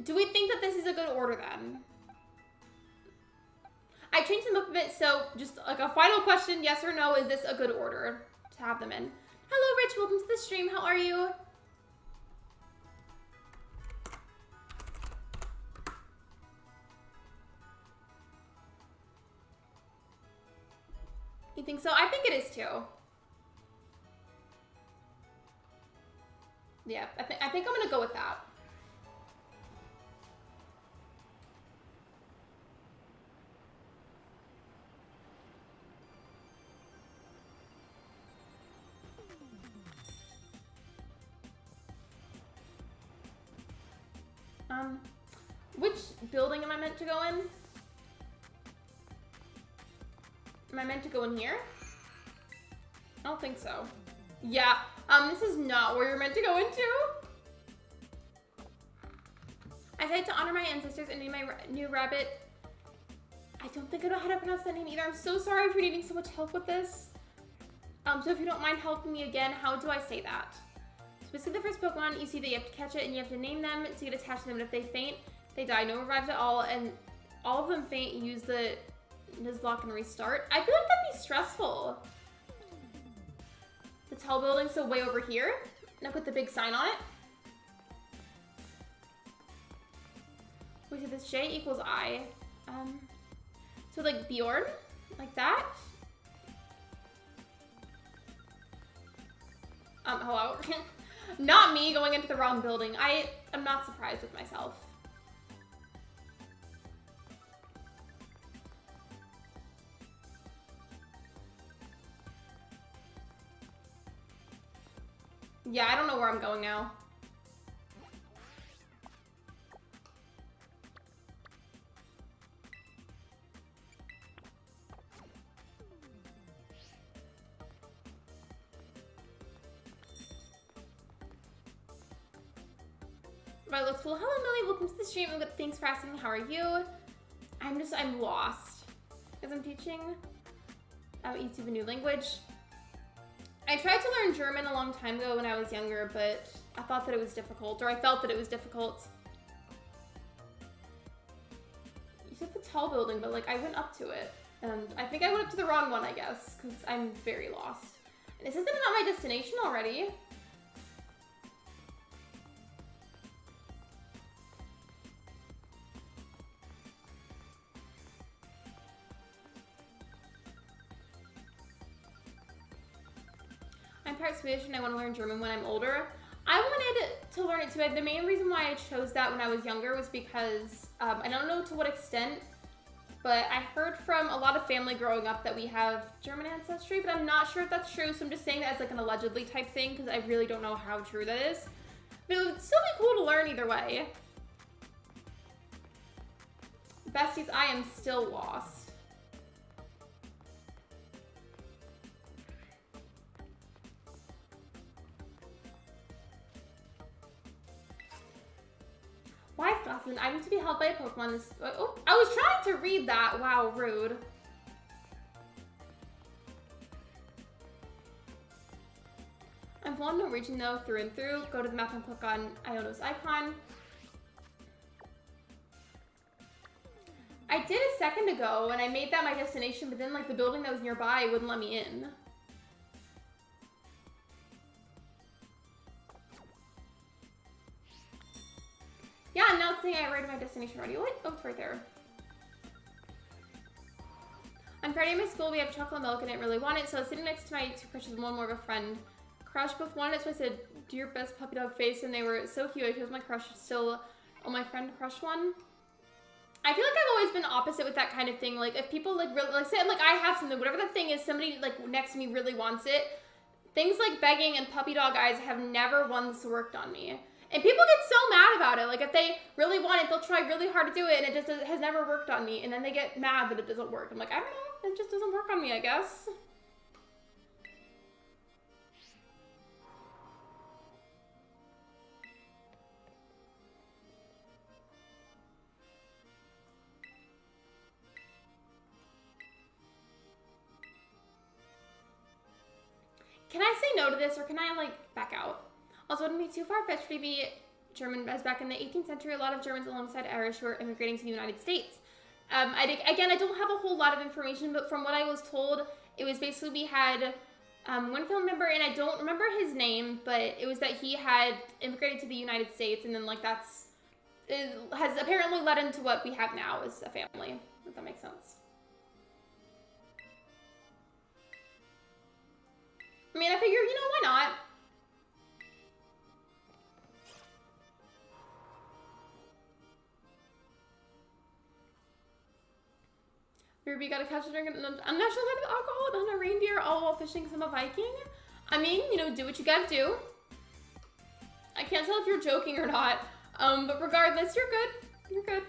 Do we think that this is a good order then? I changed them up a bit, so just like a final question, yes or no, is this a good order to have them in? Hello, Rich, welcome to the stream. How are you? You think so? I think it is too. Yeah, I think I'm gonna go with that. Which building am I meant to go in? Am I meant to go in here? I don't think so. Yeah, this is not where you're meant to go into. I decided to honor my ancestors and name my new rabbit. I don't think I know how to pronounce that name either. I'm so sorry for needing so much help with this. So if you don't mind helping me again, how do I say that? So basically the first Pokemon you see that you have to catch it and you have to name them to get attached to them. And if they faint, they die. No revives at all. And all of them faint, you use the Nuzlocke and restart. I feel like that'd be stressful. The tall building, so way over here. Now put the big sign on it. We said this J equals I. So like Bjorn, like that. Hello. Not me going into the wrong building. I am not surprised with myself. Yeah, I don't know where I'm going now. Right, looks cool. Hello, Millie. Welcome to the stream. Thanks for asking. How are you? I'm lost. Because I'm teaching YouTube a new language. I tried to learn German a long time ago when I was younger, but I thought that it was difficult, or I felt that it was difficult. You said the tall building, but like I went up to it. And I think I went up to the wrong one, I guess, because I'm very lost. And this isn't not my destination already. I'm part Swedish and I want to learn German when I'm older. I wanted to learn it too. The main reason why I chose that when I was younger was because, I don't know to what extent, but I heard from a lot of family growing up that we have German ancestry, but I'm not sure if that's true, so I'm just saying that as like an allegedly type thing, because I really don't know how true that is. But it would still be cool to learn either way. Besties, I am still lost. Why Flossin? I need to be held by a Pokemon. Oh, I was trying to read that. Wow, rude. I'm from Norwegian though, through and through. Go to the map and click on Iono's icon. I did a second ago and I made that my destination, but then like the building that was nearby wouldn't let me in. Yeah, I'm now saying I arrived at my destination already. What? Oh, it's right there. On Friday at my school, we have chocolate milk and I didn't really want it, so I was sitting next to my two crushes and one more of a friend. Crush both wanted it, so I said, do your best puppy dog face, and they were so cute. I chose my crush still. Oh, my friend crush one. I feel like I've always been opposite with that kind of thing. Like, if people, like, really, like, say, like, I have something, whatever the thing is, somebody, like, next to me really wants it. Things like begging and puppy dog eyes have never once worked on me. And people get so mad about it. Like, if they really want it, they'll try really hard to do it, and it just has never worked on me. And then they get mad that it doesn't work. I'm like, I don't know. It just doesn't work on me, I guess. Can I say no to this, or can I, like, back out? Also, it wouldn't be too far-fetched to be German, as back in the 18th century, a lot of Germans alongside Irish were immigrating to the United States. Again, I don't have a whole lot of information, but from what I was told, it was basically we had one family member, and I don't remember his name, but it was that he had immigrated to the United States, and then, like, has apparently led into what we have now as a family, if that makes sense. I mean, I figure, you know, why not? Ruby got a couch to drink an unnatural kind of alcohol and on a reindeer all while fishing some Viking. I mean, you know, do what you gotta do. I can't tell if you're joking or not. But regardless, you're good. You're good.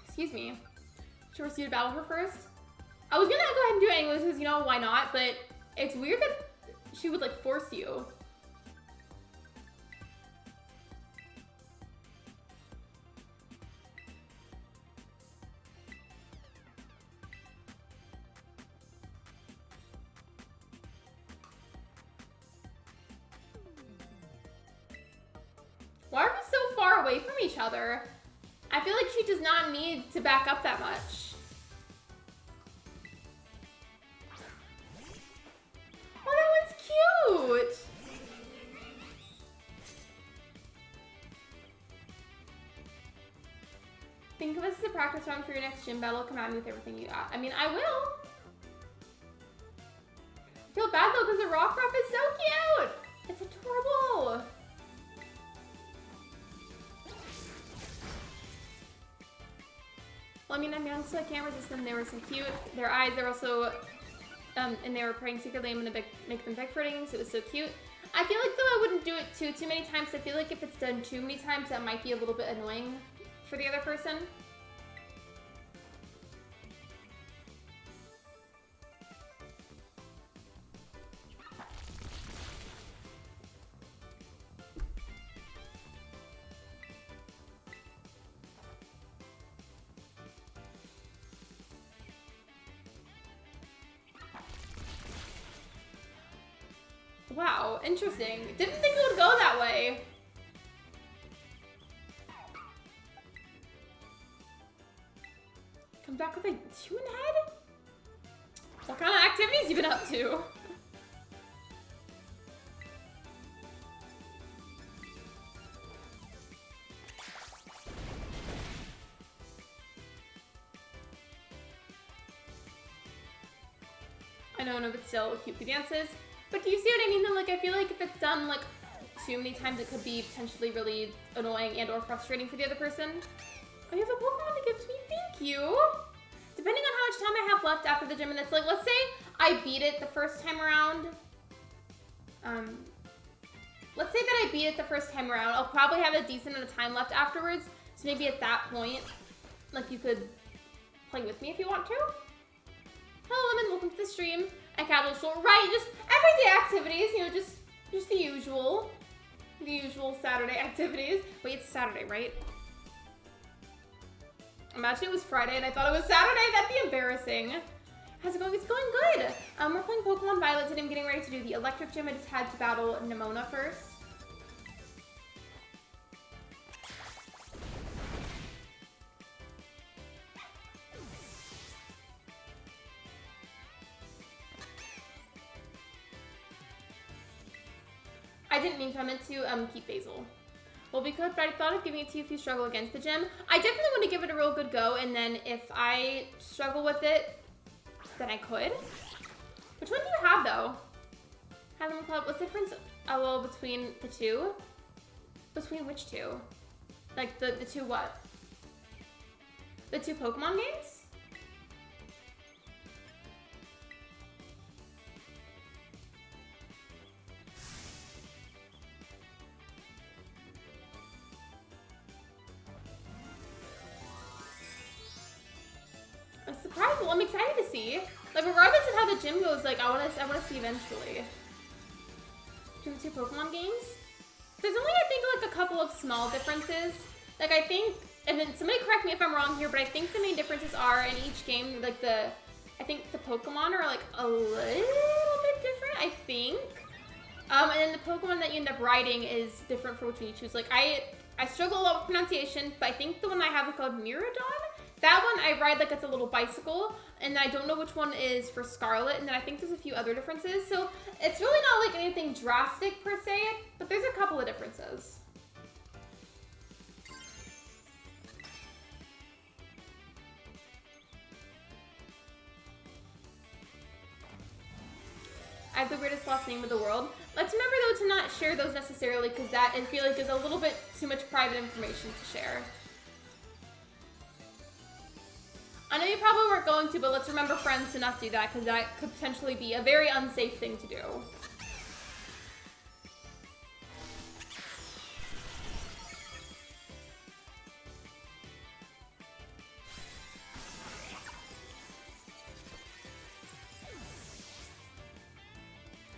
Excuse me. Should we proceed to battle her first? I was gonna go ahead and do it anyways because, you know, why not? But it's weird that she would, like, force you. Why are we so far away from each other? I feel like she does not need to back up that much. Oh, that one's cute! Think of us as a practice round for your next gym battle. Come at me with everything you got. I mean, I will. I feel bad though because the rock ruff is so cute! It's adorable! Well, I mean, I'm young, so I can't resist them. They were so cute. Their eyes, they're also, and they were praying secretly. I'm gonna make them beg for things. It was so cute. I feel like though I wouldn't do it too many times. I feel like if it's done too many times, that might be a little bit annoying for the other person. Wow, interesting. Didn't think it would go that way. Come back with a human head? What kind of activities you been up to? I know, no, but still, cute dances. But do you see what I mean though? Like, I feel like if it's done like too many times, it could be potentially really annoying and or frustrating for the other person. Oh, you have a Pokemon to give to me? Thank you. Depending on how much time I have left after the gym, and it's like, let's say I beat it the first time around. Let's say that I beat it the first time around. I'll probably have a decent amount of time left afterwards. So maybe at that point, like, you could play with me if you want to. Hello, Lemon. Welcome to the stream. A casual short, right? Just everyday activities, you know, just the usual Saturday activities. Wait, it's Saturday, right? Imagine it was Friday and I thought it was Saturday. That'd be embarrassing. How's it going? It's going good. We're playing Pokemon Violet today. I'm getting ready to do the electric gym. I just had to battle Nimona first. I didn't mean to. I meant to keep Basil. Well, we could, but I thought of giving it to you if you struggle against the gym. I definitely want to give it a real good go, and then if I struggle with it, then I could. Which one do you have, though? Hasn't Club. What's the difference? Oh, well, between the two? Between which two? Like, the two what? The two Pokemon games? I'm surprised. Well, I'm excited to see. Like, regardless of how the gym goes, like, I want to see eventually. Between the two Pokemon games? There's only, I think, like, a couple of small differences. Like, I think, and then somebody correct me if I'm wrong here, but I think the main differences are in each game, like, I think the Pokemon are, like, a little bit different, I think. And then the Pokemon that you end up riding is different for which one you choose. Like, I struggle a lot with pronunciation, but I think the one I have is called Miradon. That one I ride like it's a little bicycle, and I don't know which one is for Scarlet, and then I think there's a few other differences. So it's really not like anything drastic per se, but there's a couple of differences. I have the weirdest last name in the world. Let's remember though to not share those necessarily, because that I feel like is a little bit too much private information to share. I know you probably weren't going to, but let's remember, friends, to not do that, because that could potentially be a very unsafe thing to do.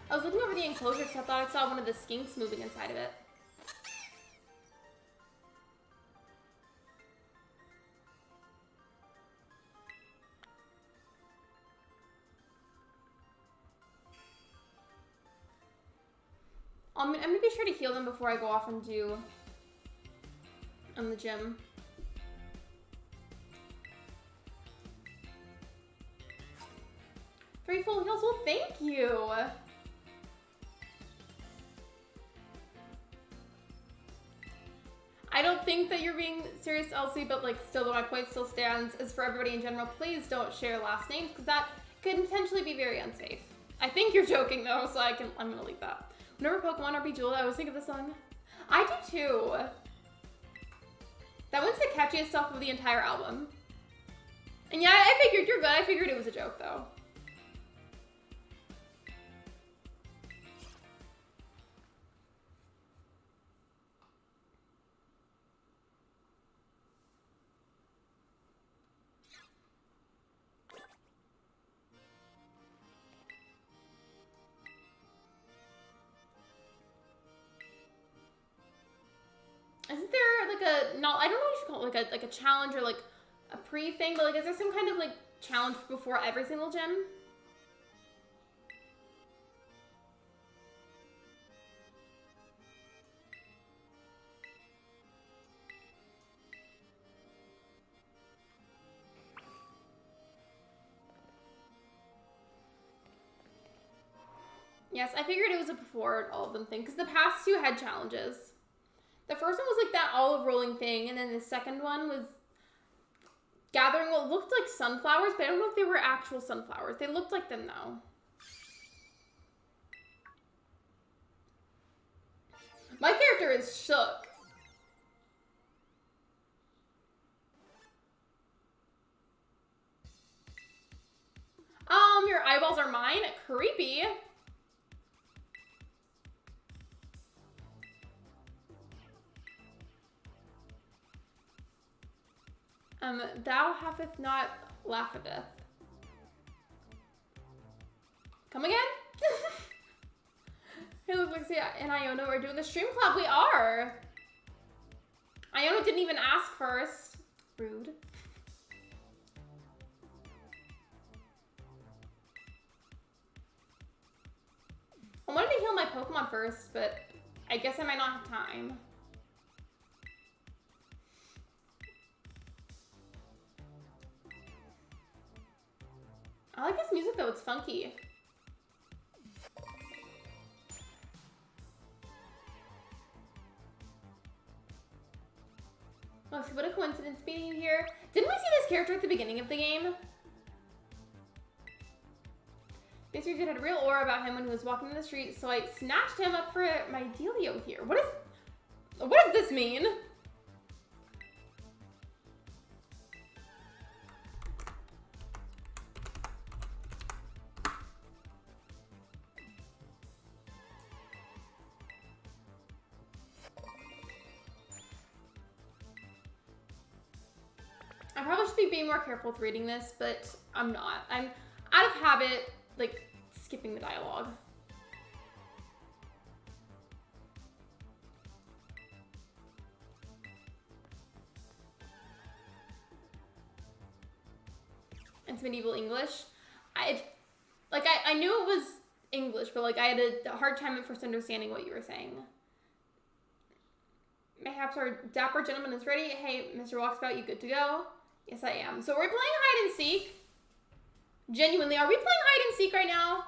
I was looking over the enclosure because I thought I saw one of the skinks moving inside of it. I'm gonna be sure to heal them before I go off and do the gym. 3 full heals, well thank you! I don't think that you're being serious, Elsie, but like still, though, my point still stands, is for everybody in general, please don't share last names, because that could potentially be very unsafe. I think you're joking though, so I'm gonna leave that. Whenever Pokemon RP Jewel, I always think of the song. I do too. That one's the catchiest stuff of the entire album. And yeah, I figured you're good. I figured it was a joke though. Isn't there like a, no, I don't know what you should call it, like a challenge or like a pre-thing, but like is there some kind of like challenge before every single gym? Yes, I figured it was a before all of them thing, because the past 2 had challenges. The first one was like that olive rolling thing, and then the second one was gathering what looked like sunflowers, but I don't know if they were actual sunflowers. They looked like them though. My character is shook. Your eyeballs are mine? Creepy. Thou haveth not laugheth. Come again? Hey, look, Lexi and Iona are doing the stream club. We are. Iona didn't even ask first. Rude. I wanted to heal my Pokemon first, but I guess I might not have time. I like this music though, it's funky. Oh, so what a coincidence being here. Didn't we see this character at the beginning of the game? This dude had a real aura about him when he was walking in the street, so I snatched him up for my dealio here. What does this mean? I probably should be being more careful with reading this, but I'm not. I'm out of habit, like, skipping the dialogue. It's medieval English. I knew it was English, but like I had a hard time at first understanding what you were saying. Mayhaps our dapper gentleman is ready. Hey, Mr. Walkabout, you good to go? Yes, I am. So we're playing hide and seek. Genuinely, are we playing hide and seek right now?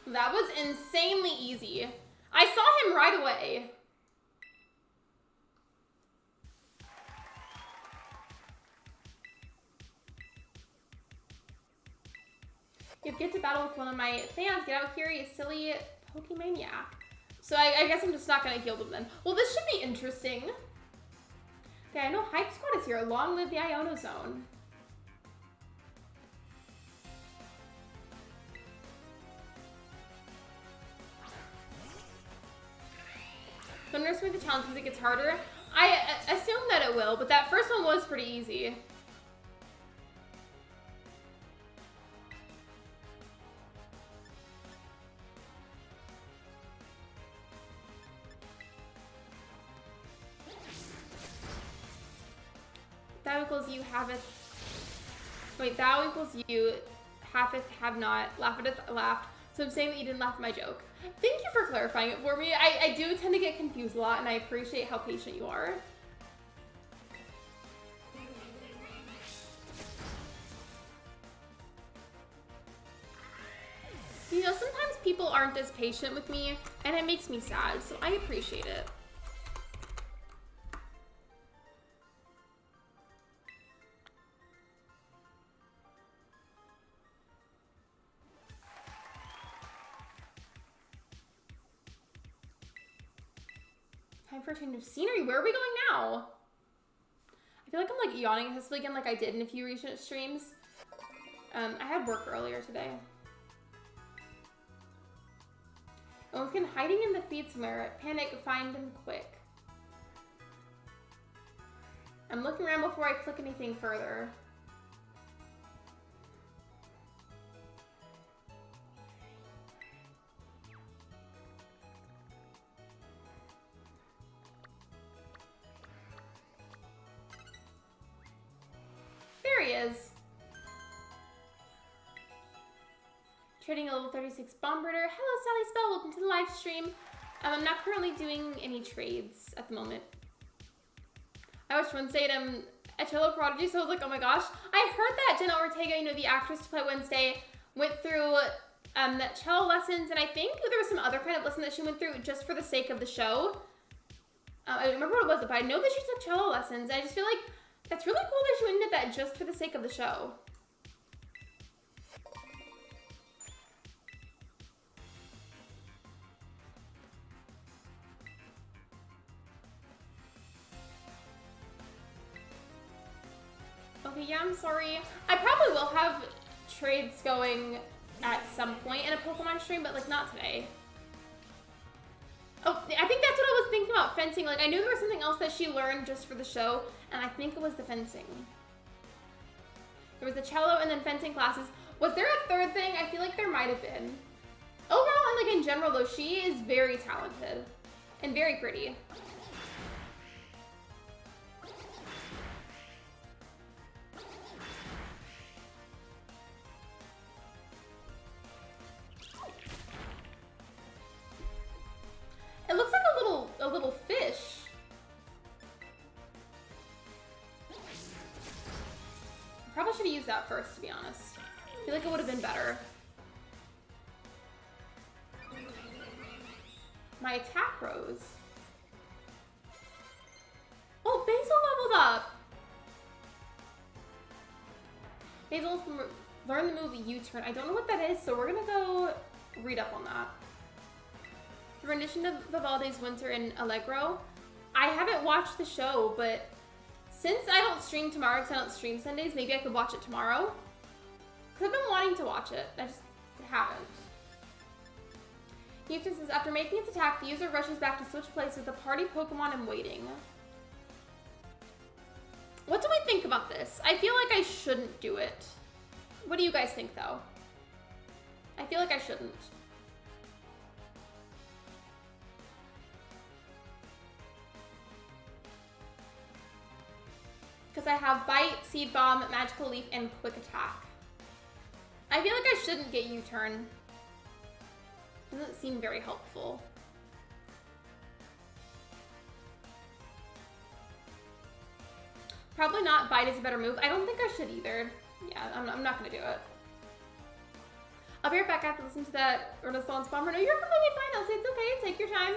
That was insanely easy. I saw him right away. You get to battle with one of my fans. Get out here, you silly Pokemaniac. So I guess I'm just not gonna heal them then. Well, this should be interesting. Okay, I know Hype Squad is here. Long live the Iono Zone. So underestimate the challenge because it gets harder. I assume that it will, but that first one was pretty easy. Thou equals you haveth. Wait, thou equals you haveth have not, laugheth laughed. So I'm saying that you didn't laugh at my joke. Thank you for clarifying it for me. I do tend to get confused a lot, and I appreciate how patient you are. You know, sometimes people aren't as patient with me, and it makes me sad, so I appreciate it. Time for a change of scenery. Where are we going now? I feel like I'm like yawning hastily again like I did in a few recent streams. I had work earlier today. Oh, we can hiding in the feed somewhere. Panic, find them quick. I'm looking around before I click anything further. There he is. Trading a level 36 Bombarder. Hello, Sally Spell. Welcome to the live stream. I'm not currently doing any trades at the moment. I watched Wednesday at Cello Prodigy, so I was like, oh my gosh. I heard that Jenna Ortega, you know, the actress to play Wednesday, went through cello lessons, and I think there was some other kind of lesson that she went through just for the sake of the show. I don't remember what it was, but I know that she took cello lessons. I just feel like that's really cool that she went into that just for the sake of the show. Okay, yeah, I'm sorry. I probably will have trades going at some point in a Pokemon stream, but like not today. Oh, I think that's what I was thinking about fencing. Like I knew there was something else that she learned just for the show, and I think it was the fencing. There was the cello and then fencing classes. Was there a third thing? I feel like there might have been. Overall, and like in general though, she is very talented and very pretty. It looks like a little fish. I probably should have used that first, to be honest. I feel like it would have been better. My attack rose. Oh, Basil leveled up. Basil's learned the move U-turn. I don't know what that is, so we're gonna go read up on that. The rendition of Vivaldi's Winter in Allegro. I haven't watched the show, but since I don't stream tomorrow because I don't stream Sundays, maybe I could watch it tomorrow. Because I've been wanting to watch it. I just haven't. Houston says, after making its attack, the user rushes back to switch places with the party Pokemon and waiting. What do I think about this? I feel like I shouldn't do it. What do you guys think, though? I feel like I shouldn't. Because I have Bite, Seed Bomb, Magical Leaf, and Quick Attack. I feel like I shouldn't get U-turn. Doesn't seem very helpful. Probably not. Bite is a better move. I don't think I should either. Yeah, I'm not gonna do it. I'll be right back after listening to that Renaissance Bomber. No, you're completely fine, Elsie. It's okay. Take your time.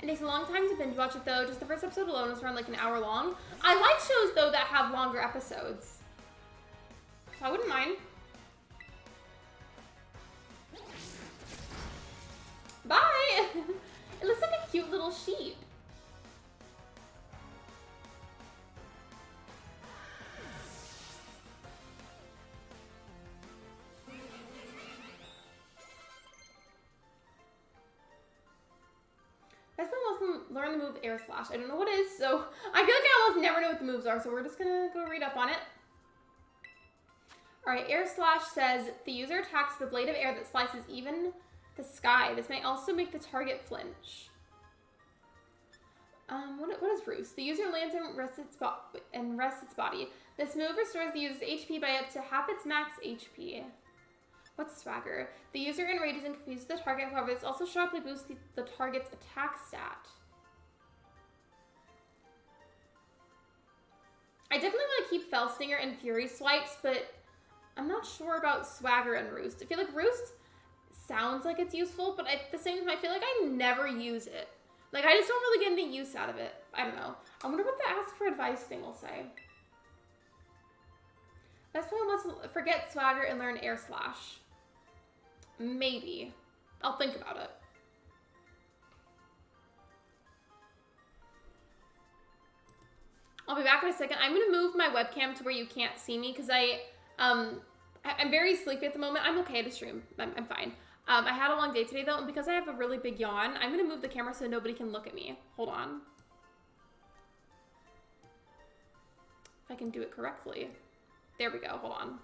It takes a long time to binge watch it though. Just the first episode alone was around like an hour long. I like shows though that have longer episodes. So I wouldn't mind. little sheep. Best friend wants to learn the move Air Slash. I don't know what it is, so I feel like I almost never know what the moves are, so we're just gonna go read up on it. Alright, Air Slash says, the user attacks the blade of air that slices even the sky. This may also make the target flinch. What is Roost? The user lands and rests its body. This move restores the user's HP by up to half its max HP. What's Swagger? The user enrages and confuses the target, however, this also sharply boosts the target's attack stat. I definitely want to keep Fellstinger and Fury Swipes, but I'm not sure about Swagger and Roost. I feel like Roost sounds like it's useful, but at the same time, I feel like I never use it. Like, I just don't really get any use out of it. I don't know. I wonder what the ask for advice thing will say. Best friend wants to forget Swagger and learn Air Slash. Maybe. I'll think about it. I'll be back in a second. I'm going to move my webcam to where you can't see me because I'm very sleepy at the moment. I'm okay to stream. I'm fine. I had a long day today though, and because I have a really big yawn, I'm going to move the camera so nobody can look at me. Hold on. If I can do it correctly. There we go. Hold on.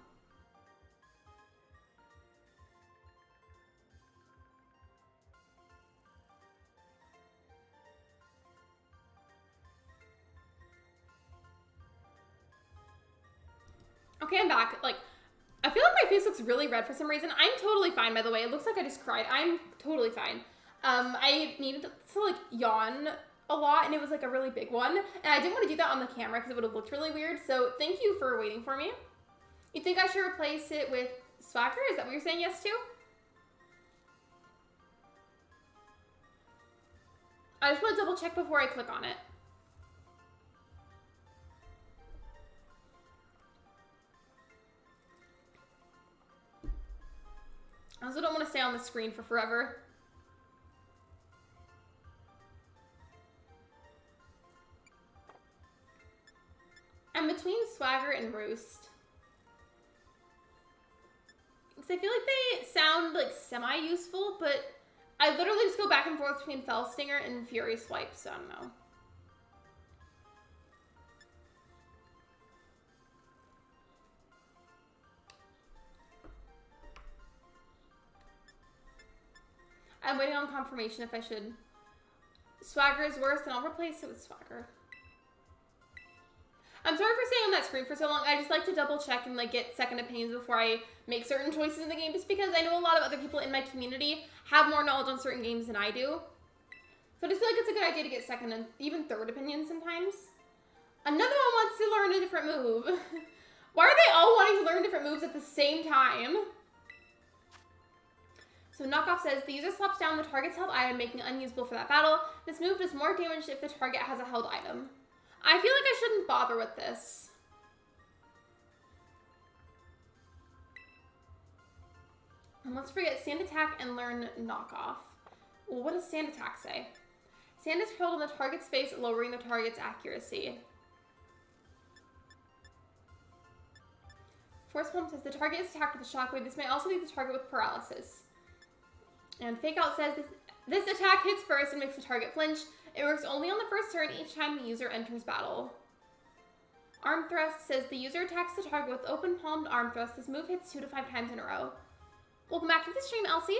Okay, I'm back. Like, I feel like my face looks really red for some reason. I'm totally fine, by the way. It looks like I just cried. I'm totally fine. I needed to like yawn a lot, and it was like a really big one. And I didn't want to do that on the camera because it would have looked really weird. So thank you for waiting for me. You think I should replace it with Swagger? Is that what you're saying yes to? I just want to double check before I click on it. I also don't want to stay on the screen for forever. I'm between Swagger and Roost. Because I feel like they sound like semi-useful, but I literally just go back and forth between Fellstinger and Fury Swipe, so I don't know. I'm waiting on confirmation if I should. Swagger is worse, then I'll replace it with Swagger. I'm sorry for staying on that screen for so long. I just like to double check and like get second opinions before I make certain choices in the game, just because I know a lot of other people in my community have more knowledge on certain games than I do. So I just feel like it's a good idea to get second and even third opinions sometimes. Another one wants to learn a different move. Why are they all wanting to learn different moves at the same time? So Knockoff says, the user slaps down the target's held item, making it unusable for that battle. This move does more damage if the target has a held item. I feel like I shouldn't bother with this. And let's forget Sand Attack and learn Knockoff. Well, what does Sand Attack say? Sand is hurled on the target's face, lowering the target's accuracy. Force Pump says, the target is attacked with a shockwave. This may also leave the target with paralysis. And Fake Out says, this attack hits first and makes the target flinch. It works only on the first turn each time the user enters battle. Arm Thrust says, the user attacks the target with open palmed arm thrust. This move hits 2 to 5 times in a row. Welcome back to the stream, Elsie.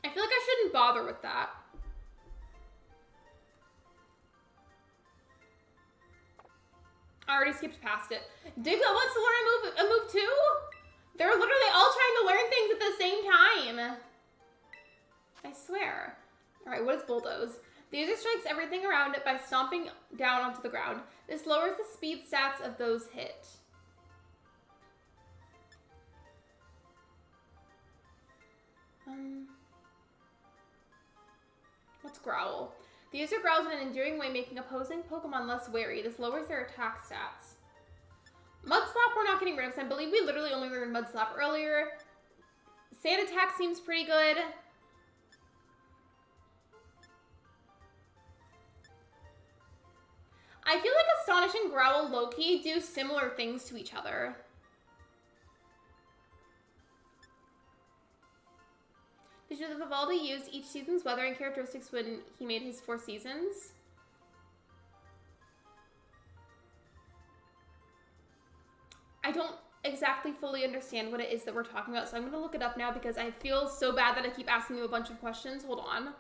I feel like I shouldn't bother with that. I already skipped past it. Digla wants to learn a move too? They're literally all trying to learn things at the same time. I swear. All right, what is Bulldoze? The user strikes everything around it by stomping down onto the ground. This lowers the speed stats of those hit. What's Growl? The user growls in an endearing way, making opposing Pokemon less wary. This lowers their attack stats. Mudslap we're not getting rid of, I believe we literally only learned Mudslap earlier. Sand Attack seems pretty good. I feel like Astonish and Growl low-key do similar things to each other. Did you know that Vivaldi used each season's weather and characteristics when he made his 4 seasons? I don't exactly fully understand what it is that we're talking about, so I'm going to look it up now because I feel so bad that I keep asking you a bunch of questions. Hold on.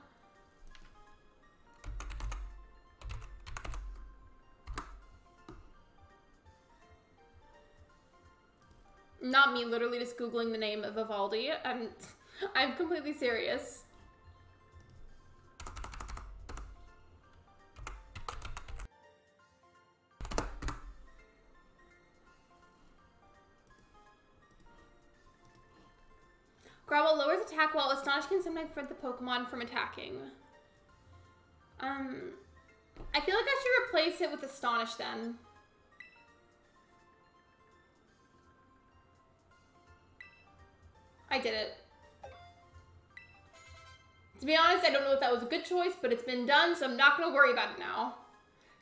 Not me, literally just Googling the name of Vivaldi. I'm completely serious. Growl lowers attack while Astonish can sometimes prevent the Pokemon from attacking. I feel like I should replace it with Astonish then. I did it. To be honest, I don't know if that was a good choice, but it's been done, so I'm not going to worry about it now.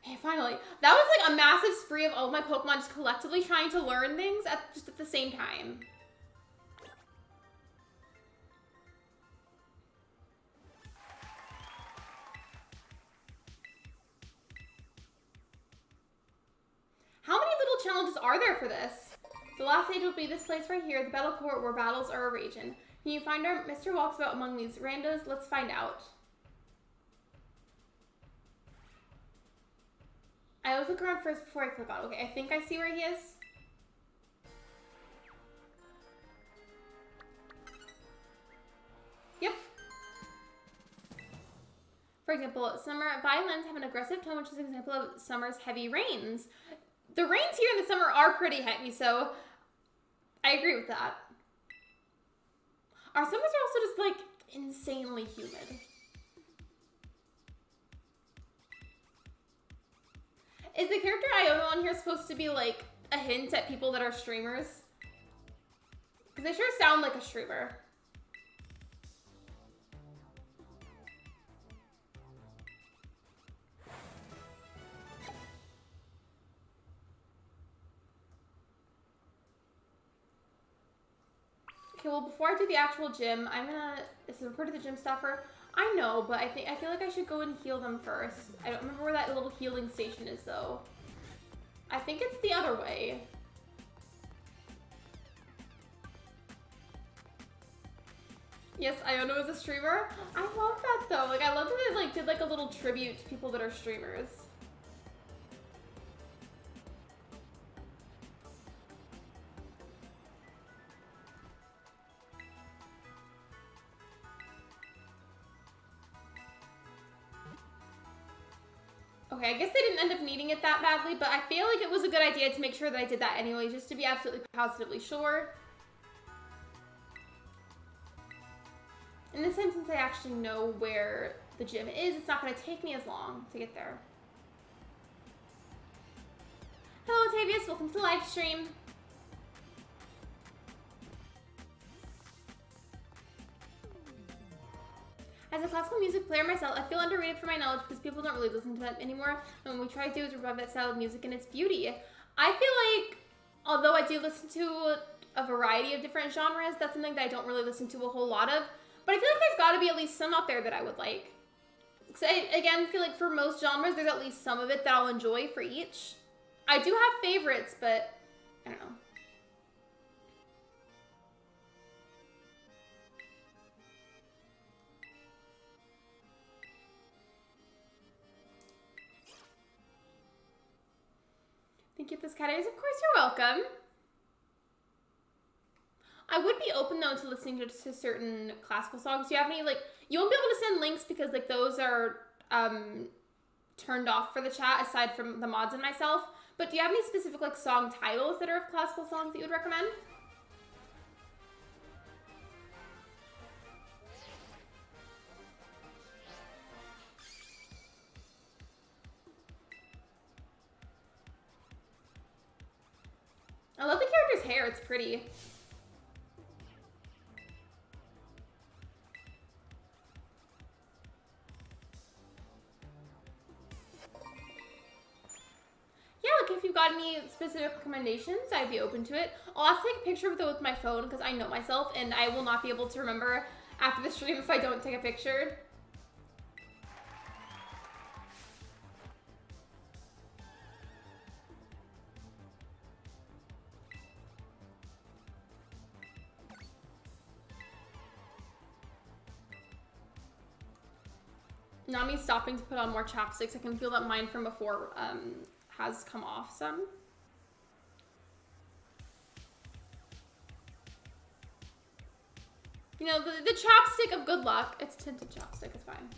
Hey, finally. That was like a massive spree of all of my Pokemon just collectively trying to learn things just at the same time. How many little challenges are there for this? The last stage will be this place right here, the battle court where battles are raging. Can you find our Mr. Walkabout among these randos? Let's find out. I always look around first before I click on. Okay, I think I see where he is. Yep. For example, summer violins have an aggressive tone, which is an example of summer's heavy rains. The rains here in the summer are pretty heavy, so I agree with that. Our summers are also just, like, insanely humid. Is the character Iono on here supposed to be, like, a hint at people that are streamers? Because they sure sound like a streamer. Okay, well, before I do the actual gym, this is part of the gym stuffer. I know, but I feel like I should go and heal them first. I don't remember where that little healing station is, though. I think it's the other way. Yes, Iono is a streamer. I love that, though. Like, I love that they, like, did, like, a little tribute to people that are streamers. Okay, I guess they didn't end up needing it that badly, but I feel like it was a good idea to make sure that I did that anyway, just to be absolutely positively sure. And this time, since I actually know where the gym is, it's not going to take me as long to get there. Hello, Tavius. Welcome to the live stream. As a classical music player myself, I feel underrated for my knowledge because people don't really listen to that anymore. And what we try to do is revive that style of music and its beauty. I feel like, although I do listen to a variety of different genres, that's something that I don't really listen to a whole lot of. But I feel like there's got to be at least some out there that I would like. So I, again, feel like for most genres, there's at least some of it that I'll enjoy for each. I do have favorites, but I don't know. Thank you, this cat is. Of course, you're welcome. I would be open, though, to listening to certain classical songs. Do you have any, like, you won't be able to send links because, like, those are turned off for the chat aside from the mods and myself. But do you have any specific, like, song titles that are of classical songs that you would recommend? his hair. It's pretty. Yeah, like if you got any specific recommendations, I'd be open to it. I'll have to take a picture of it with my phone because I know myself and I will not be able to remember after the stream if I don't take a picture. Not me stopping to put on more chapsticks. I can feel that mine from before has come off some. You know, the chapstick of good luck. It's tinted chapstick, it's fine.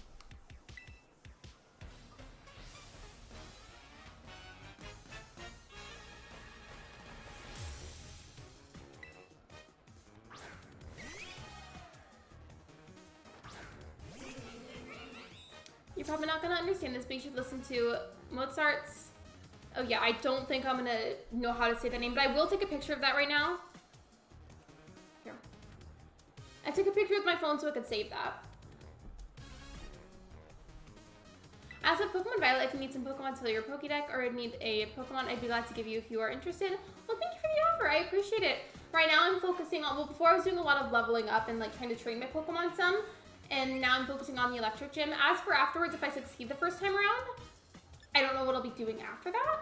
You're probably not gonna understand this, but you should listen to Mozart's. Oh yeah, I don't think I'm gonna know how to say that name, but I will take a picture of that right now. Here. I took a picture with my phone so I could save that. As of Pokemon Violet, if you need some Pokemon to fill your Pokédex or need a Pokemon, I'd be glad to give you if you are interested. Well, thank you for the offer. I appreciate it. Right now I'm focusing on, well, before I was doing a lot of leveling up and like trying to train my Pokemon some, and now I'm focusing on the electric gym. As for afterwards, if I succeed the first time around, I don't know what I'll be doing after that.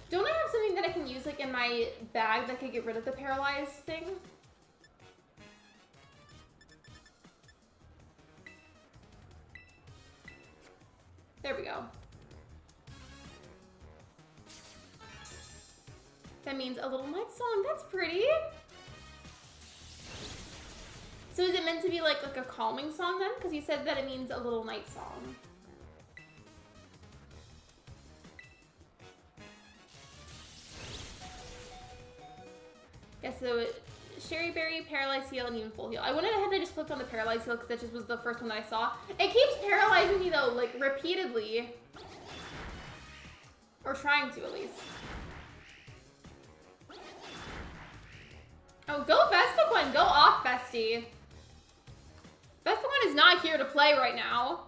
Don't I have something that I can use like in my bag that could get rid of the paralyzed thing? There we go. That means a little night song. That's pretty. So is it meant to be like a calming song then? Because you said that it means a little night song. Yeah, so Sherry Berry, Paralyzed Heal, and even Full Heal. I went ahead and I just clicked on the Paralyzed Heal because that just was the first one that I saw. It keeps paralyzing me though, like repeatedly. Or trying to at least. Oh, go Vespiquen! Go off, bestie. Vespiquen is not here to play right now.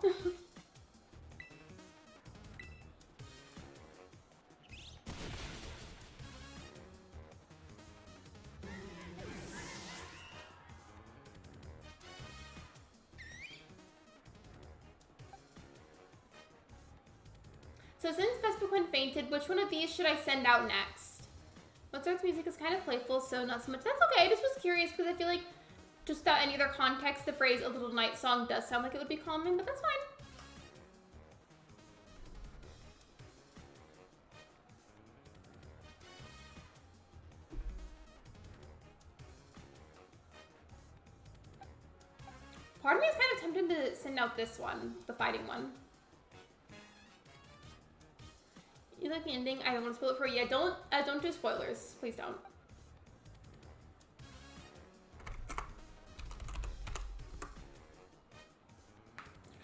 So since Vespiquen fainted, which one of these should I send out next? Mozart's music is kind of playful, so not so much. That's okay, I just was curious because I feel like just without any other context, the phrase a little night song does sound like it would be calming, but that's fine. Part of me is kind of tempted to send out this one, the fighting one. You like the ending? I don't want to spoil it for you. Yeah, don't do spoilers. Please don't.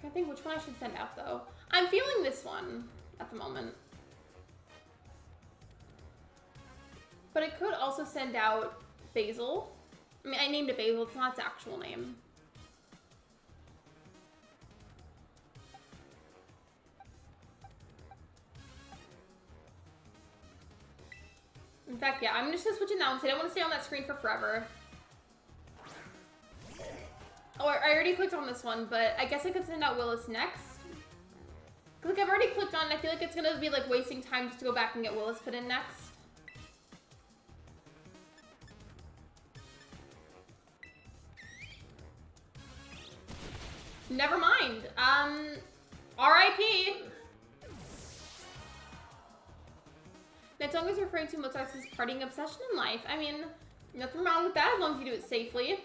I think which one I should send out though. I'm feeling this one at the moment. But I could also send out Basil. I mean, I named it Basil. It's not its actual name. In fact, yeah, I'm just gonna switch it now and say I don't want to stay on that screen for forever. Oh, I already clicked on this one, but I guess I could send out Willis next. Like, I've already clicked on it. I feel like it's gonna be like wasting time just to go back and get Willis put in next. Never mind. R.I.P. That song is referring to Mozart's partying obsession in life. I mean, nothing wrong with that as long as you do it safely.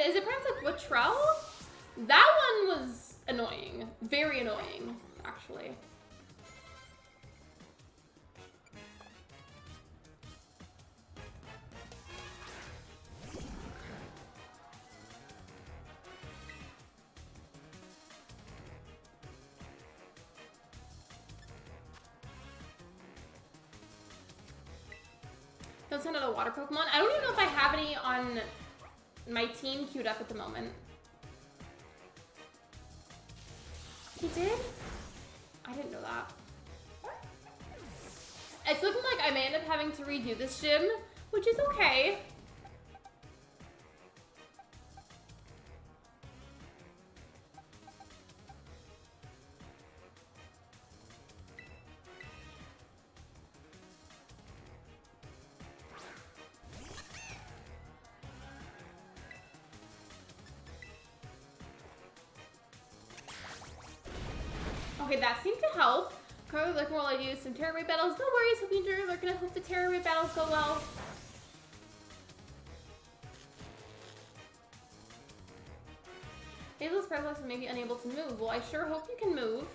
Is it pronounced like Latrell? That one was annoying. Very annoying, actually. Don't send out a water Pokemon. I don't even know if I have any on my team queued up at the moment. He did? I didn't know that. It's looking like I may end up having to redo this gym, which is okay. Okay, that seemed to help. Currently looking while I do some Terra Raid battles. No worries, hope you enjoy your Lurk, and I hope the Terra Raid battles go well. Hazel's paralyzed and maybe unable to move. Well, I sure hope you can move.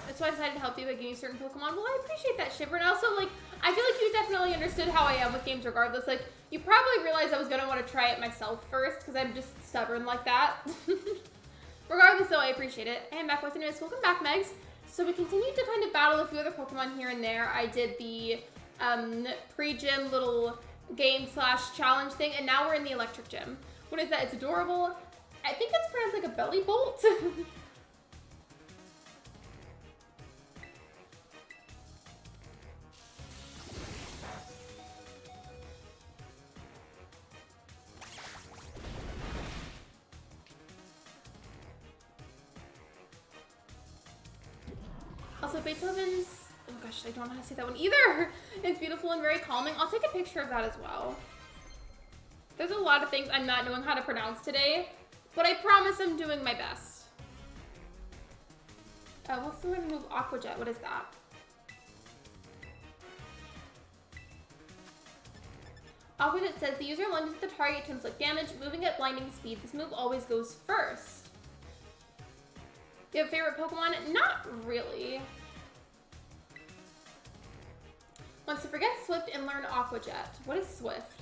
That's why I decided to help you by giving you certain Pokemon. Well, I appreciate that, Shiver. And also, like, I feel like you definitely understood how I am with games regardless. Like, you probably realized I was going to want to try it myself first, because I'm just stubborn like that. Regardless, though, I appreciate it. And back with the news. Welcome back, Megs. So we continued to kind of battle a few other Pokemon here and there. I did the pre-gym little game/challenge thing, and now we're in the electric gym. What is that? It's adorable. I think it's pronounced like a belly bolt. Also, Beethoven's, oh gosh, I don't know how to say that one either. It's beautiful and very calming. I'll take a picture of that as well. There's a lot of things I'm not knowing how to pronounce today, but I promise I'm doing my best. What's the way to move Aqua Jet? What is that? Aqua Jet says the user lunges at the target to inflict damage, moving at blinding speed. This move always goes first. Do you have a favorite Pokemon? Not really. Wants to forget Swift and learn Aqua Jet. What is Swift?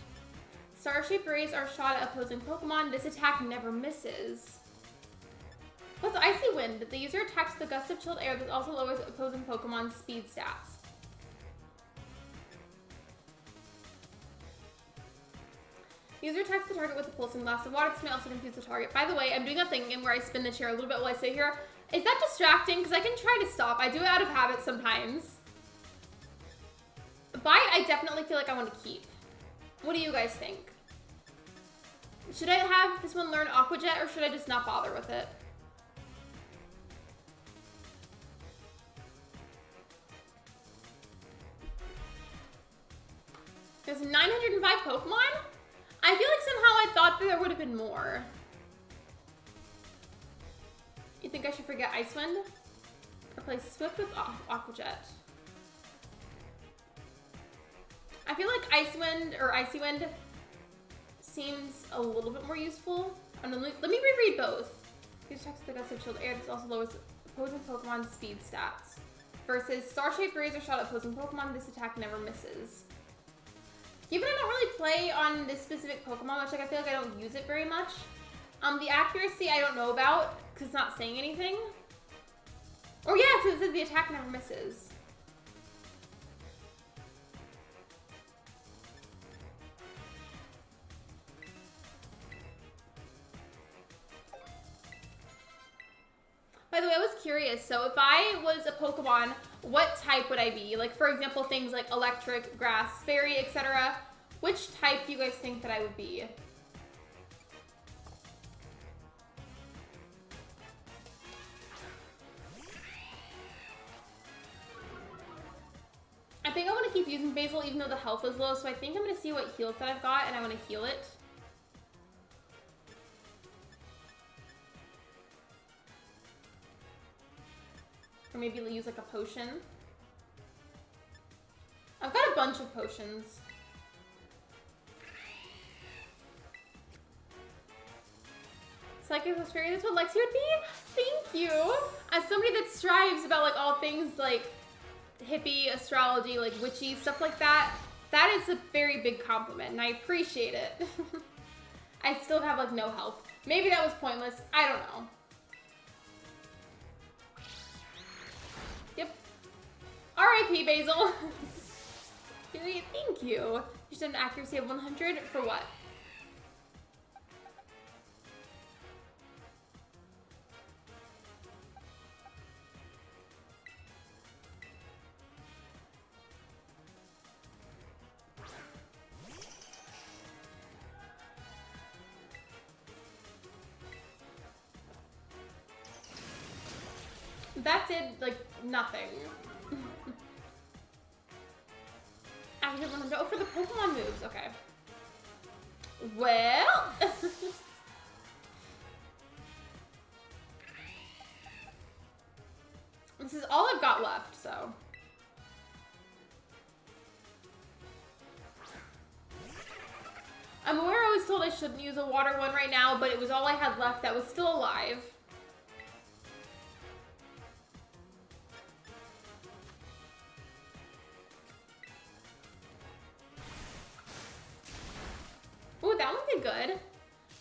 Star-shaped rays are shot at opposing Pokemon. This attack never misses. What's Icy Wind? The user attacks with a gust of chilled air that also lowers opposing Pokemon's speed stats. The user attacks the target with a pulsing blast of water. This may also confuse the target. By the way, I'm doing a thing where I spin the chair a little bit while I sit here. Is that distracting? Because I can try to stop. I do it out of habit sometimes. Bite, I definitely feel like I want to keep. What do you guys think? Should I have this one learn Aqua Jet, or should I just not bother with it? There's 905 Pokemon? I feel like somehow I thought that there would have been more. You think I should forget Icewind? Replace Swift with Aqua Jet. I feel like Icewind or Icy Wind seems a little bit more useful. Let me reread both. These attacks with the gust of chilled air. This also lowers opposing Pokemon's speed stats. Versus Star-shaped rays are shot at opposing Pokemon. This attack never misses. Given I don't really play on this specific Pokemon much, like I feel like I don't use it very much. The accuracy I don't know about, because it's not saying anything. Or yeah, because it says the attack never misses. By the way, I was curious, so if I was a Pokemon, what type would I be? Like, for example, things like electric, grass, fairy, etc. Which type do you guys think that I would be? I think I want to keep using Basil even though the health is low, so I think I'm going to see what heals that I've got, and I want to heal it. Or maybe use like a potion. I've got a bunch of potions. Psychic was fairy, that's what Lexi would be? Thank you! As somebody that strives about like all things like hippie, astrology, like witchy, stuff like that, that is a very big compliment and I appreciate it. I still have like no health. Maybe that was pointless, I don't know. Yep. R.I.P. Basil. Thank you. You should have an accuracy of 100 for what? That did, like, nothing. Active 100. Oh, for the Pokemon moves. Okay. Well. This is all I've got left, so. I'm aware I was told I shouldn't use a water one right now, but it was all I had left that was still alive. Ooh, that one did good.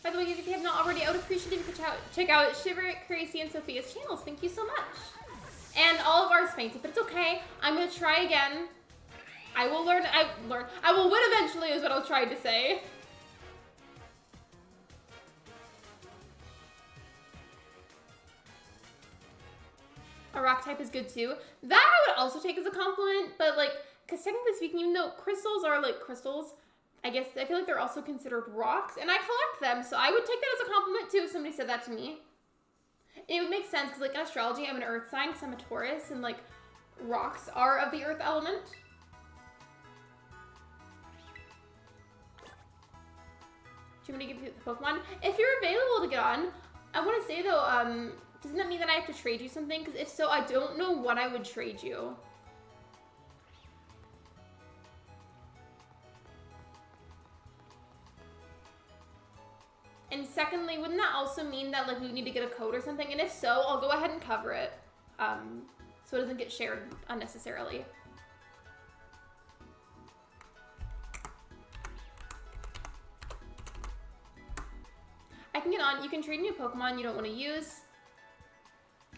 By the way, if you have not already, I would appreciate if you could check out Shiver, Crazy, and Sophia's channels. Thank you so much. And all of ours fainted, but it's okay. I'm gonna try again. I will learn. I will win eventually, is what I was trying to say. A rock type is good too. That I would also take as a compliment, but like, because technically speaking, even though crystals are like crystals, I guess I feel like they're also considered rocks, and I collect them, so I would take that as a compliment too if somebody said that to me. It would make sense, because like in astrology, I'm an earth sign, because I'm a Taurus, and like rocks are of the earth element. Do you want me to give you the Pokemon? If you're available to get on, I want to say though, doesn't that mean that I have to trade you something? Because if so, I don't know what I would trade you. And secondly, wouldn't that also mean that like we need to get a code or something? And if so, I'll go ahead and cover it, so it doesn't get shared unnecessarily. I can get on. You can trade me a Pokemon you don't want to use.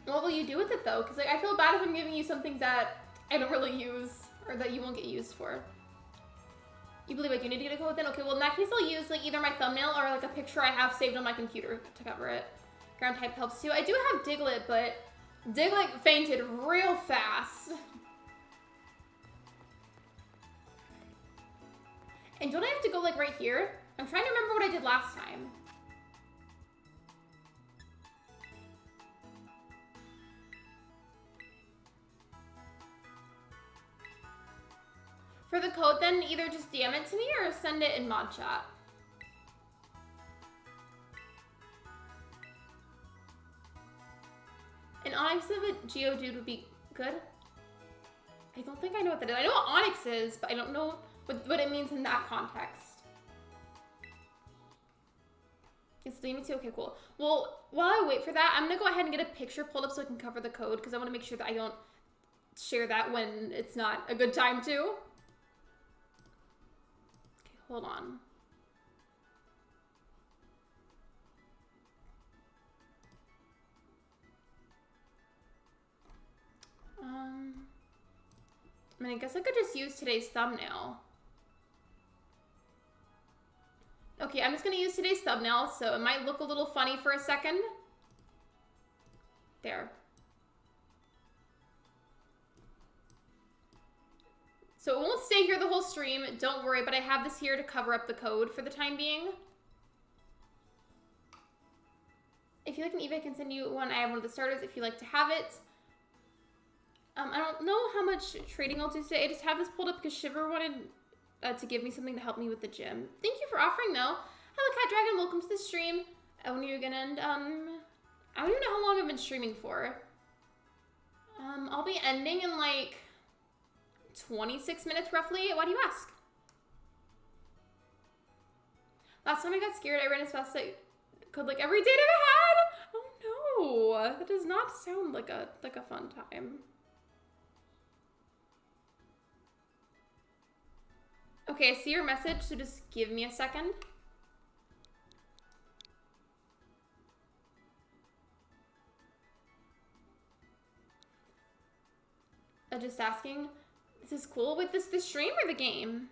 What will you do with it though? Because like I feel bad if I'm giving you something that I don't really use or that you won't get used for. You believe I do need to get a code then? Okay, well in that case I'll use like either my thumbnail or like a picture I have saved on my computer to cover it. Ground type helps too. I do have Diglett, but Diglett fainted real fast. And don't I have to go like right here? I'm trying to remember what I did last time. For the code, then either just DM it to me or send it in mod chat. An Onyx of a Geodude would be good. I don't think I know what that is. I know what Onyx is, but I don't know what it means in that context. It's leaving me too? Okay, cool. Well, while I wait for that, I'm gonna go ahead and get a picture pulled up so I can cover the code because I want to make sure that I don't share that when it's not a good time to. Hold on. I mean, I guess I could just use today's thumbnail. Okay, I'm just gonna use today's thumbnail, so it might look a little funny for a second. There. So it won't stay here the whole stream, don't worry, but I have this here to cover up the code for the time being. If you like an eBay, I can send you one. I have one of the starters if you like to have it. I don't know how much trading I'll do today. I just have this pulled up because Shiver wanted to give me something to help me with the gym. Thank you for offering though. Hello Cat Dragon, welcome to the stream. When are you gonna end? I don't even know how long I've been streaming for. I'll be ending in like 26 minutes roughly. Why do you ask? Last time I got scared, I ran as fast as I could like every day I ever no, that does not sound like a fun time. Okay, I see your message, so just give me a second. Just asking, is this cool with the stream or the game?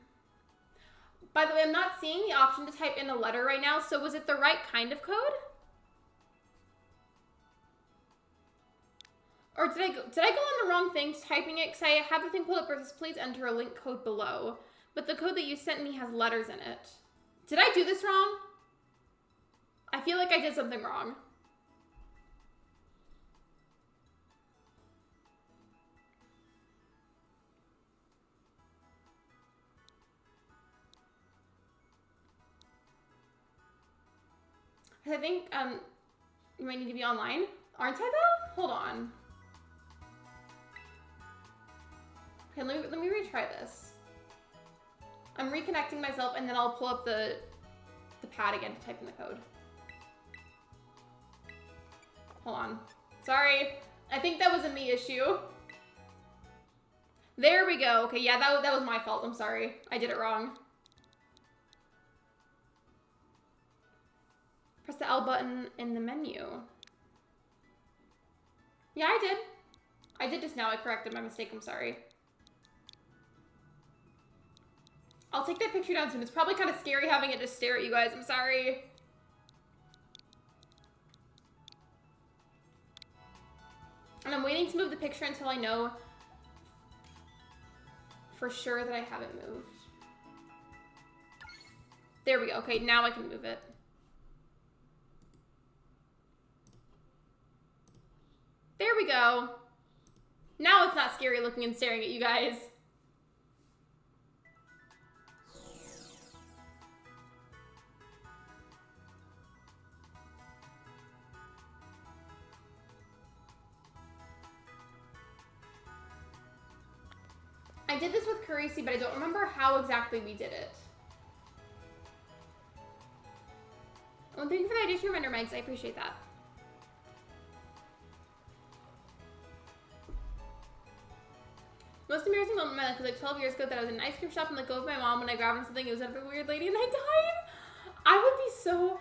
By the way, I'm not seeing the option to type in a letter right now, so was it the right kind of code? Or did I go on the wrong thing typing it? Because I have the thing pulled up versus please enter a link code below. But the code that you sent me has letters in it. Did I do this wrong? I feel like I did something wrong. I think you might need to be online. Aren't I though? Hold on. Okay, let me retry this. I'm reconnecting myself and then I'll pull up the pad again to type in the code. Hold on. Sorry. I think that was a me issue. There we go. Okay, yeah, that was my fault. I'm sorry. I did it wrong. Press the L button in the menu. Yeah, I did. I did just now. I corrected my mistake. I'm sorry. I'll take that picture down soon. It's probably kind of scary having it just stare at you guys. I'm sorry. And I'm waiting to move the picture until I know for sure that I haven't moved. There we go. Okay, now I can move it. There we go. Now it's not scary looking and staring at you guys. I did this with Carisi, but I don't remember how exactly we did it. Well, thank you for the Hydrate Reminder, Megs. I appreciate that. Most embarrassing moment in my life was like 12 years ago that I was in an ice cream shop and let go of my mom when I grabbed on something. It was a weird lady and I died. I would be so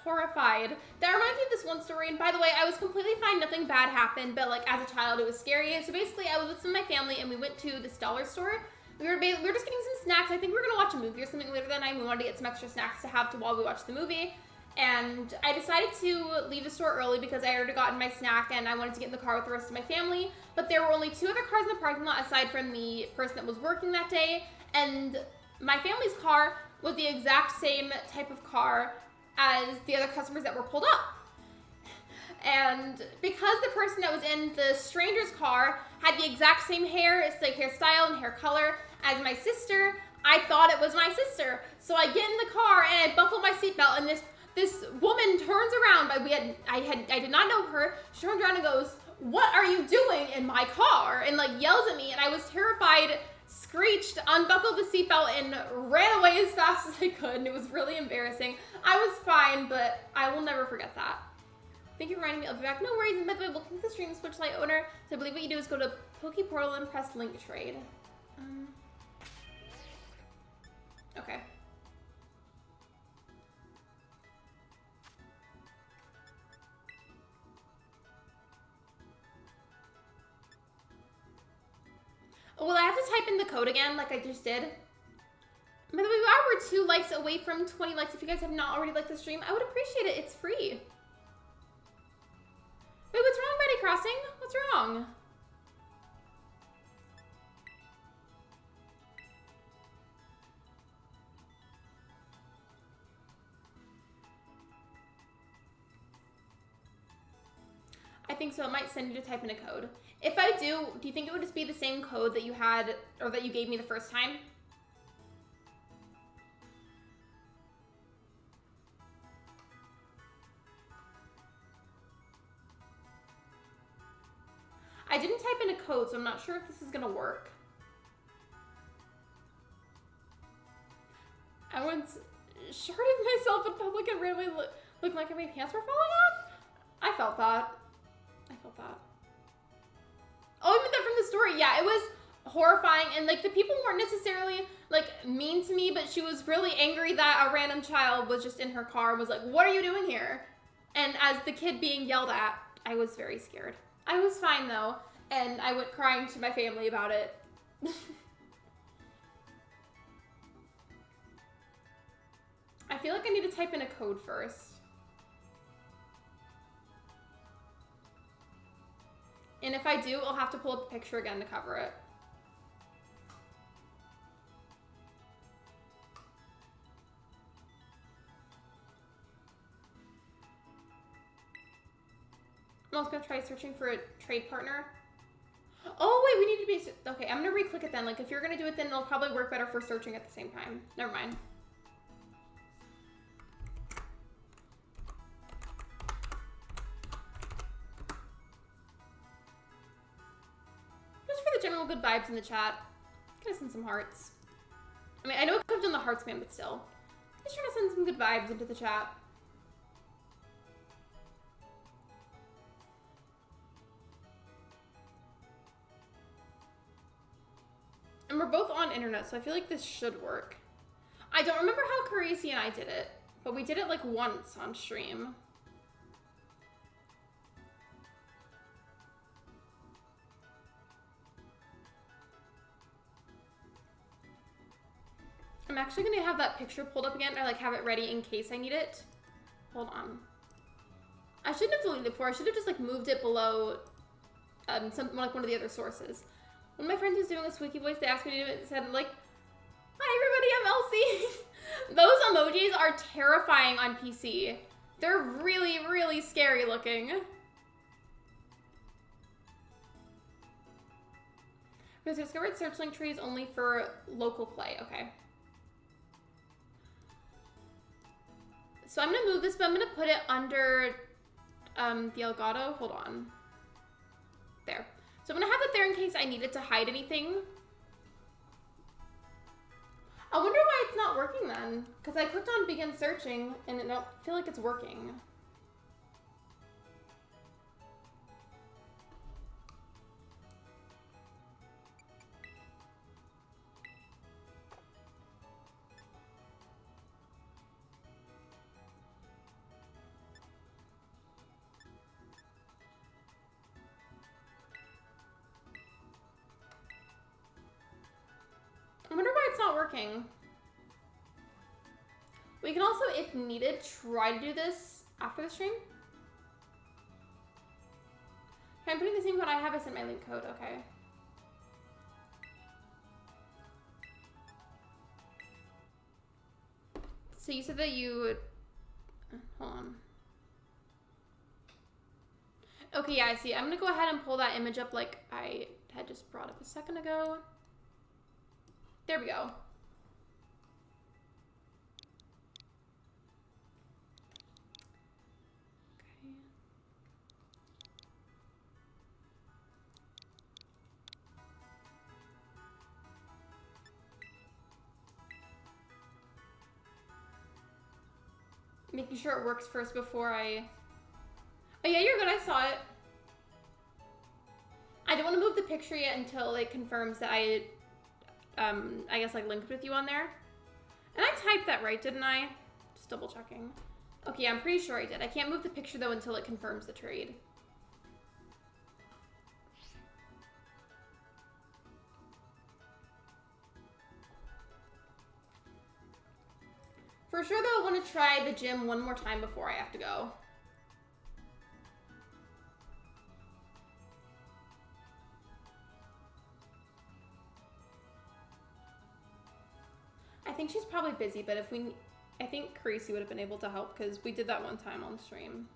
horrified. That reminds me of this one story. And by the way, I was completely fine. Nothing bad happened. But like as a child, it was scary. So basically, I was with some of my family and we went to this dollar store. We were just getting some snacks. I think we were going to watch a movie or something later that night. We wanted to get some extra snacks to have while we watched the movie. And I decided to leave the store early because I had already gotten my snack and I wanted to get in the car with the rest of my family. But there were only 2 other cars in the parking lot aside from the person that was working that day. And my family's car was the exact same type of car as the other customers that were pulled up. And because the person that was in the stranger's car had the exact same hairstyle and hair color as my sister, I thought it was my sister. So I get in the car and I buckle my seatbelt and this woman turns around. I did not know her. She turns around and goes, "What are you doing in my car?" and like yells at me. And I was terrified, screeched, unbuckled the seatbelt, and ran away as fast as I could. And it was really embarrassing. I was fine, but I will never forget that. Thank you for reminding me. I'll be back. No worries. And by the way, welcome to the stream, Switch Lite owner. So I believe what you do is go to Pokeportal and press link trade. Okay. Will I have to type in the code again like I just did? By the way, we're 2 likes away from 20 likes. If you guys have not already liked the stream, I would appreciate it. It's free. Wait, what's wrong, Betty Crossing? What's wrong? I think so. It might send you to type in a code. If I do you think it would just be the same code that you had or that you gave me the first time? I didn't type in a code, so I'm not sure if this is gonna work. I once sharded myself in public and randomly looked like my pants were falling off. I felt that. I felt that. Oh, I meant that from the story. Yeah, it was horrifying, and like the people weren't necessarily like mean to me, but she was really angry that a random child was just in her car and was like, what are you doing here? And as the kid being yelled at, I was very scared. I was fine though, and I went crying to my family about it. I feel like I need to type in a code first. And if I do, I'll have to pull up a picture again to cover it. I'm also gonna try searching for a trade partner. Oh wait, we need to be, okay, I'm gonna re-click it then. Like if you're gonna do it, then it'll probably work better for searching at the same time. Never mind. Just for the general good vibes in the chat, I'm gonna send some hearts. I mean, I know it comes in the hearts command, but still. Just trying to send some good vibes into the chat. And we're both on internet, so I feel like this should work. I don't remember how Carisi and I did it, but we did it like once on stream. I'm actually gonna have that picture pulled up again, or like have it ready in case I need it. Hold on. I shouldn't have deleted it before. I should have just like moved it below like one of the other sources. One of my friends was doing a squeaky voice, they asked me to do it and said like, hi everybody, I'm Elsie. Those emojis are terrifying on PC. They're really, really scary looking. Because I discovered search link trees only for local play, okay. So I'm gonna move this, but I'm gonna put it under the Elgato, hold on. There. So I'm gonna have it there in case I need it to hide anything. I wonder why it's not working then. Because I clicked on begin searching and I don't feel like it's working. I wonder why it's not working. We can also, if needed, try to do this after the stream. Okay, I'm putting the same code I have. I sent my link code. Okay. So you said that you would... Hold on. Okay, yeah, I see. I'm going to go ahead and pull that image up like I had just brought up a second ago. There we go. Okay. Making sure it works first before I... Oh yeah, you're good. I saw it. I don't want to move the picture yet until it confirms that I guess like linked with you on there. And I typed that right, didn't I? Just double checking. Okay, I'm pretty sure I did. I can't move the picture though until it confirms the trade. For sure though, I want to try the gym one more time before I have to go. I think she's probably busy, but if we, I think Carisi would have been able to help because we did that one time on stream.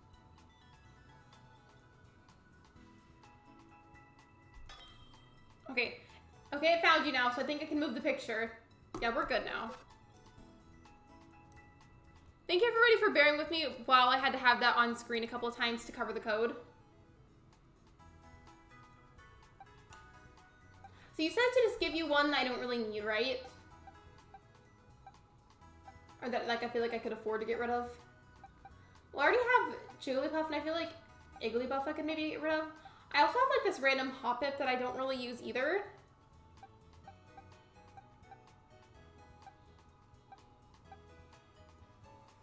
Okay, okay, I found you now, so I think I can move the picture. Yeah, we're good now. Thank you everybody for bearing with me while I had to have that on screen a couple of times to cover the code. So you said to just give you one that I don't really need, right? Or that like I feel like I could afford to get rid of. Well, I already have Jigglypuff and I feel like Iggly buff I could maybe get rid of. I also have like this random Hoppip that I don't really use either.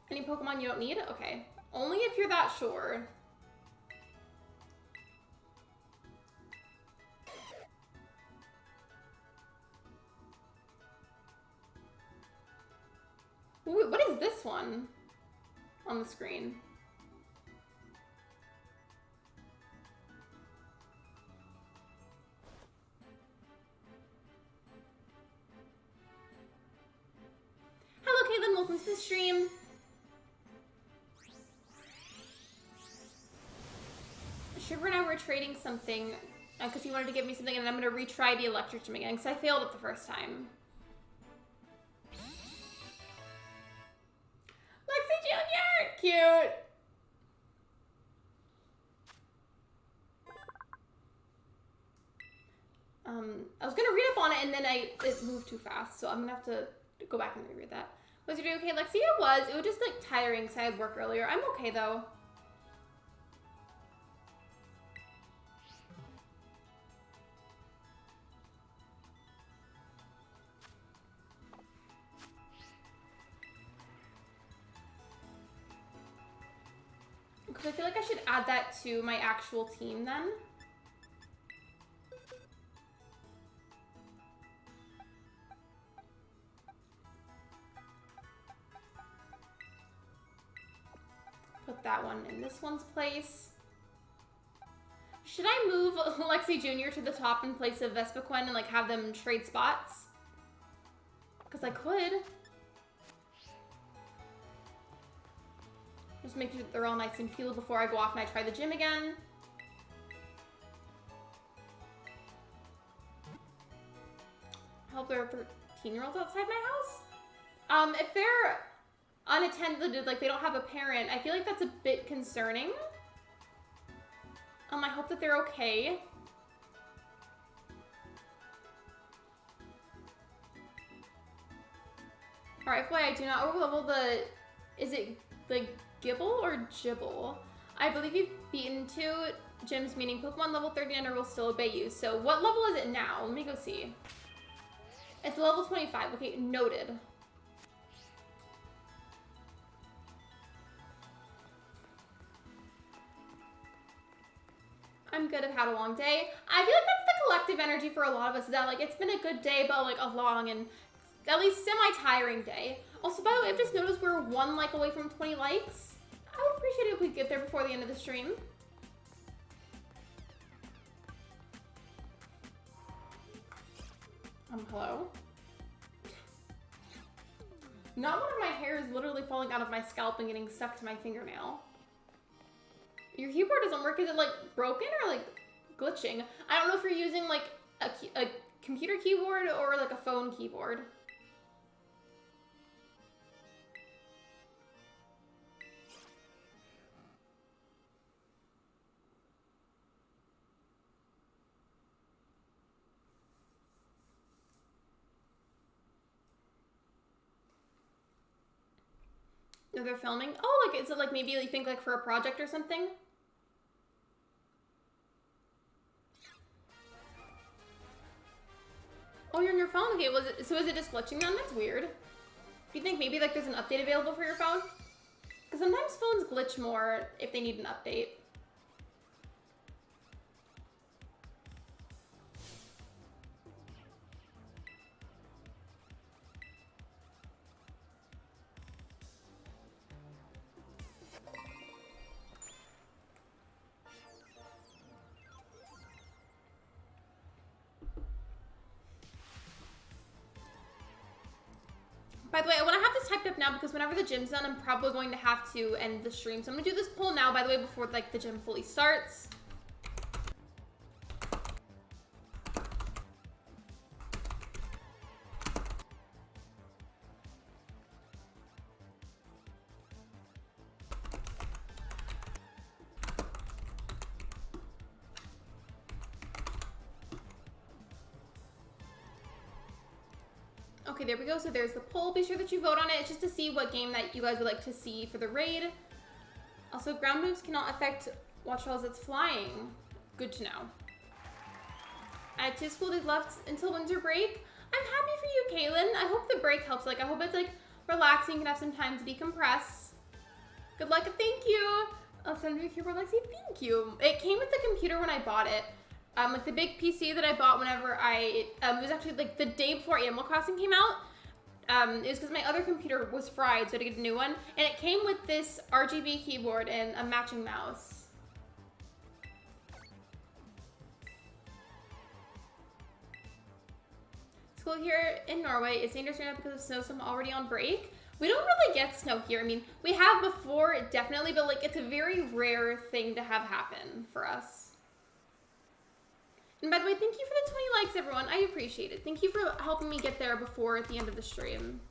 Any Pokemon you don't need? Okay. Only if you're that sure. Ooh, what is this one on the screen? Hello, Caitlin. Welcome to the stream. Shiver and I were trading something because he wanted to give me something, and I'm going to retry the electric gym again because I failed it the first time. Lexi Jr. Cute. I was going to read up on it, and then it moved too fast, so I'm going to have to go back and reread that. Was your day okay, Lexi? It was. It was just like tiring because I had work earlier. I'm okay though. Because I feel like I should add that to my actual team then. Put that one in this one's place. Should I move Lexi Jr. to the top in place of Vespiquen and like have them trade spots? Because I could. Just make sure that they're all nice and healed before I go off and I try the gym again. I hope there are 13-year-olds outside my house. If they're unattended, like they don't have a parent, I feel like that's a bit concerning. I hope that they're okay. Alright, FYI, I do not overlevel the... Is it the Gibble or Gibble? I believe you've beaten 2 gyms, meaning Pokemon level 39 will still obey you. So what level is it now? Let me go see. It's level 25. Okay, noted. I'm good. I've had a long day. I feel like that's the collective energy for a lot of us, is that like it's been a good day, but like a long and at least semi-tiring day. Also, by the way, I've just noticed we're 1 like away from 20 likes. I would appreciate it if we could get there before the end of the stream. Hello? Not one of my hair is literally falling out of my scalp and getting stuck to my fingernail. Your keyboard doesn't work. Is it like broken or like glitching? I don't know if you're using like a computer keyboard or like a phone keyboard. No, they're filming? Oh, like, is it like maybe you think like for a project or something? Oh, you're on your phone? Okay, so is it just glitching then? That's weird. Do you think maybe like there's an update available for your phone? Because sometimes phones glitch more if they need an update. By the way, I want to have this typed up now because whenever the gym's done, I'm probably going to have to end the stream. So I'm going to do this poll now, by the way, before like the gym fully starts. Okay, there we go. So there's the poll. Be sure that you vote on it. It's just to see what game that you guys would like to see for the raid. Also, ground moves cannot affect Watch as it's flying. Good to know. At 2 school days left until winter break. I'm happy for you, Kaylin. I hope the break helps. Like, I hope it's like relaxing. You can have some time to decompress. Good luck and thank you. I'll send you a keyboard, Lexi. Thank you. It came with the computer when I bought it. Like the big PC that I bought whenever it was actually like the day before Animal Crossing came out. It was because my other computer was fried, so I had to get a new one. And it came with this RGB keyboard and a matching mouse. School here in Norway is dangerous right now because of snow, so I'm already on break. We don't really get snow here. I mean, we have before, definitely, but like it's a very rare thing to have happen for us. And by the way, thank you for the 20 likes, everyone. I appreciate it. Thank you for helping me get there before at the end of the stream.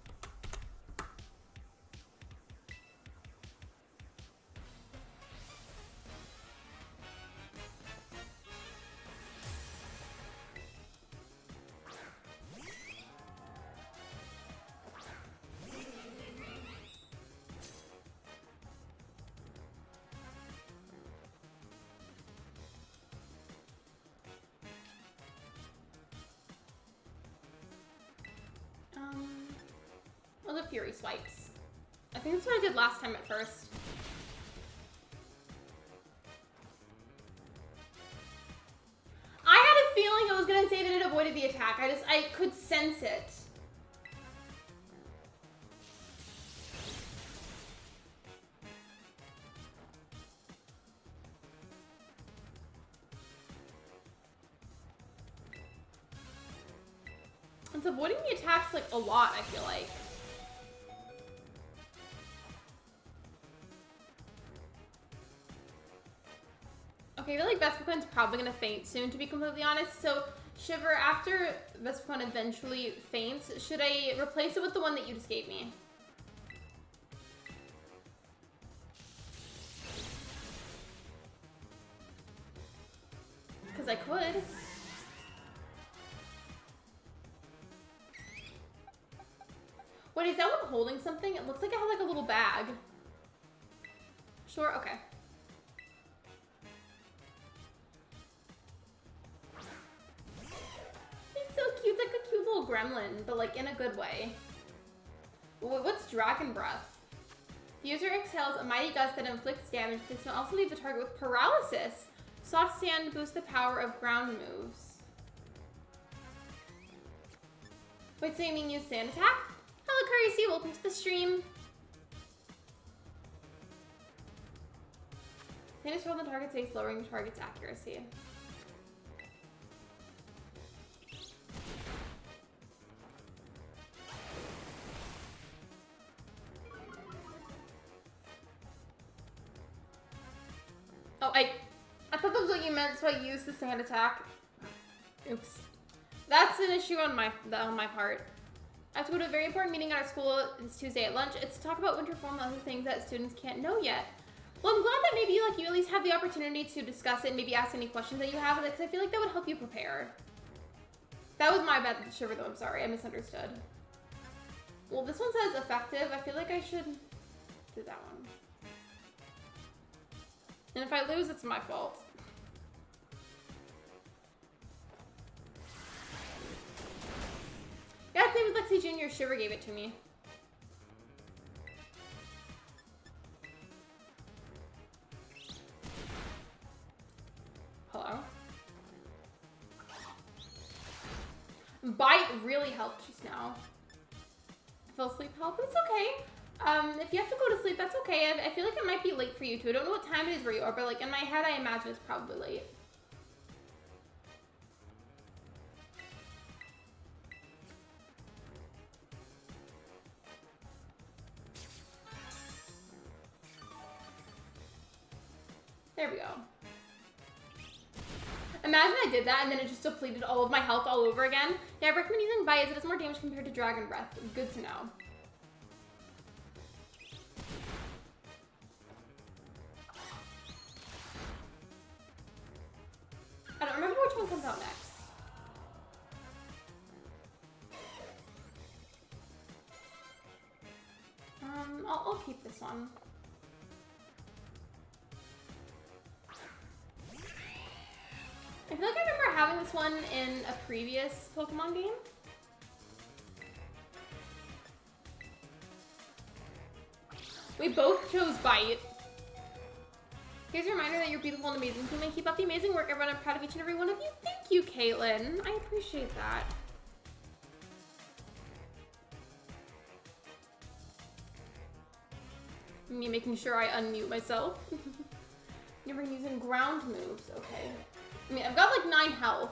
Well, the Fury Swipes. I think that's what I did last time at first. I had a feeling it was gonna say that it avoided the attack. I could sense it. It's avoiding the attacks like a lot, I feel like. Okay, I feel like Vespiquen's probably gonna faint soon, to be completely honest. So, Shiver, after Vespiquen eventually faints, should I replace it with the one that you just gave me? Because I could. Wait, is that one holding something? It looks like it has like a little bag. Sure, okay. He's so cute. It's like a cute little gremlin, but like in a good way. What's Dragon Breath? The user exhales a mighty gust that inflicts damage. This can also leave the target with paralysis. Soft Sand boosts the power of ground moves. Wait, so you mean use sand attack? Hello, Curry C. Welcome to the stream. Sand is rolled on the target's face, lowering the target's accuracy. Oh, I thought that was what you meant, so I used the sand attack. Oops. That's an issue on my part. I have to go to a very important meeting at our school this Tuesday at lunch. It's to talk about winter form and other things that students can't know yet. Well, I'm glad that maybe like you at least have the opportunity to discuss it and maybe ask any questions that you have, because I feel like that would help you prepare. That was my bad, Shiver, though. I'm sorry. I misunderstood. Well, this one says effective. I feel like I should do that one. And if I lose, it's my fault. Yeah, I think it was Lexi Jr. Shiver gave it to me. Hello? Bite really helped just now. Fell asleep help, it's okay. If you have to go to sleep, that's okay. I feel like it might be late for you too. I don't know what time it is where you are, but like in my head, I imagine it's probably late. There we go. Imagine I did that and then it just depleted all of my health all over again. Yeah, I recommend using Bite as it does more damage compared to Dragon Breath. Good to know. I don't remember which one comes out next. I'll keep this one. this one in a previous Pokemon game. We both chose Bite. Here's a reminder that you're beautiful and amazing human. Keep up the amazing work, everyone. I'm proud of each and every one of you. Thank you, Caitlin. I appreciate that. Me making sure I unmute myself. You're using ground moves. Okay. I mean, I've got like 9 health.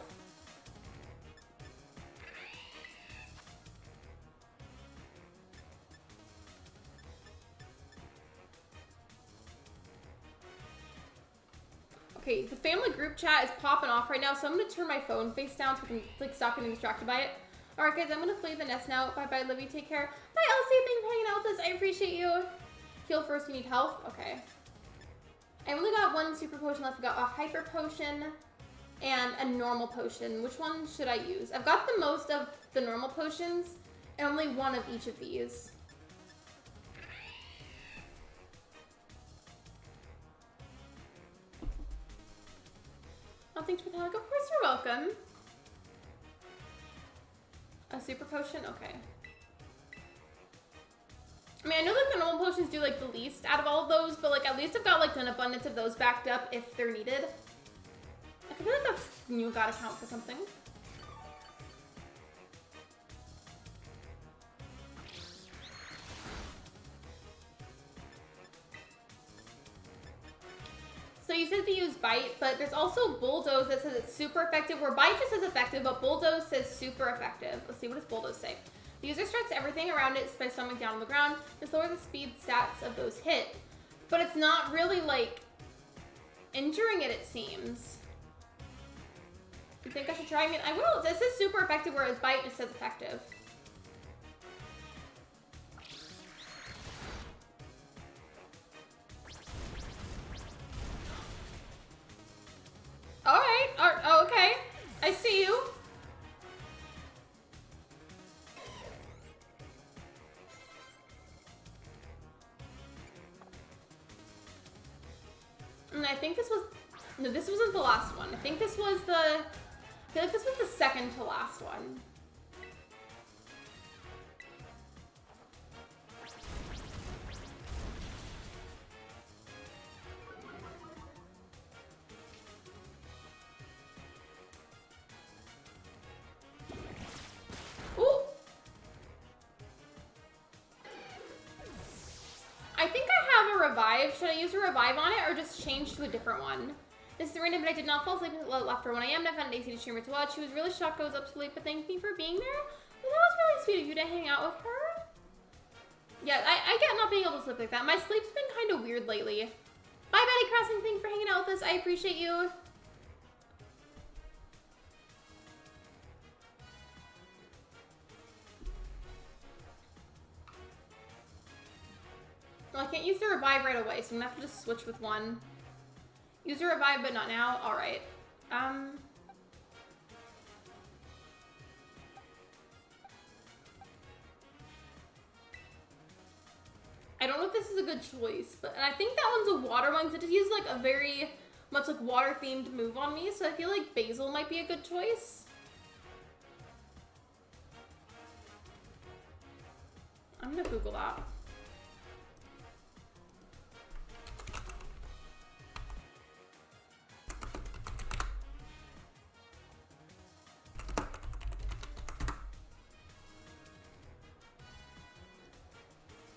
Okay, the family group chat is popping off right now, so I'm gonna turn my phone face down so we can like stop getting distracted by it. Alright guys, I'm gonna flee the nest now. Bye bye, Livy, take care. Bye Elsie, thanks for hanging out with us. I appreciate you. Heal first, you need health? Okay. I only got 1 super potion left. I got a hyper potion and a normal potion. Which one should I use? I've got the most of the normal potions and only 1 of each of these. Oh, thanks for the hug. Of course you're welcome. A super potion? Okay. I mean, I know that the normal potions do like the least out of all of those, but like at least I've got like an abundance of those backed up if they're needed. I feel like that's, you gotta count for something. So you said to use Bite, but there's also Bulldoze that says it's super effective, where Bite just says effective, but Bulldoze says super effective. Let's see, what does Bulldoze say? The user strikes everything around it by stomping down on the ground. This lowers the speed stats of those hit. But it's not really, like, injuring it, it seems. You think I should try? I mean, I will. This is super effective, whereas Bite just says effective. Alright. Oh, okay. I see you. And I think this was, no, this wasn't the last one. I think this was the, I feel like this was the second to last one. Ooh. I think I have a revive. Should I use a revive on it or just change to a different one? This is random, but I did not fall asleep until after 1 a.m. I found Daisy to streamer to watch. She was really shocked I was up so late, but thank me for being there. Well, that was really sweet of you to hang out with her. Yeah, I get not being able to sleep like that. My sleep's been kind of weird lately. Bye, Betty Crossing. Thanks for hanging out with us. I appreciate you. Well, I can't use the revive right away, so I'm gonna have to just switch with one. Use a revive, but not now. All right. I don't know if this is a good choice, but and I think that one's a water one, because it just uses like a very much like water themed move on me, so I feel like Basil might be a good choice. I'm gonna Google that.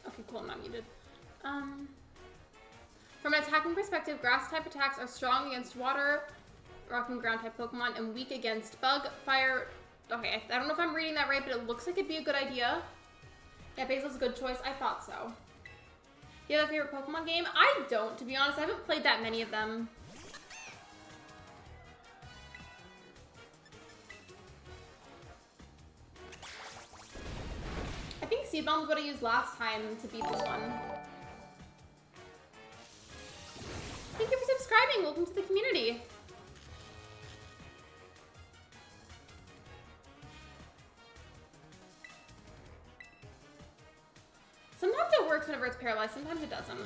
Okay, cool, I'm not muted. From an attacking perspective, grass-type attacks are strong against water, rock and ground-type Pokemon, and weak against bug, fire... Okay, I don't know if I'm reading that right, but it looks like it'd be a good idea. Yeah, Basil's a good choice. I thought so. Do you have a favorite Pokemon game? I don't, to be honest. I haven't played that many of them. I think Seed Bomb is what I used last time to beat this one. Thank you for subscribing. Welcome to the community. Sometimes it works whenever it's paralyzed. Sometimes it doesn't.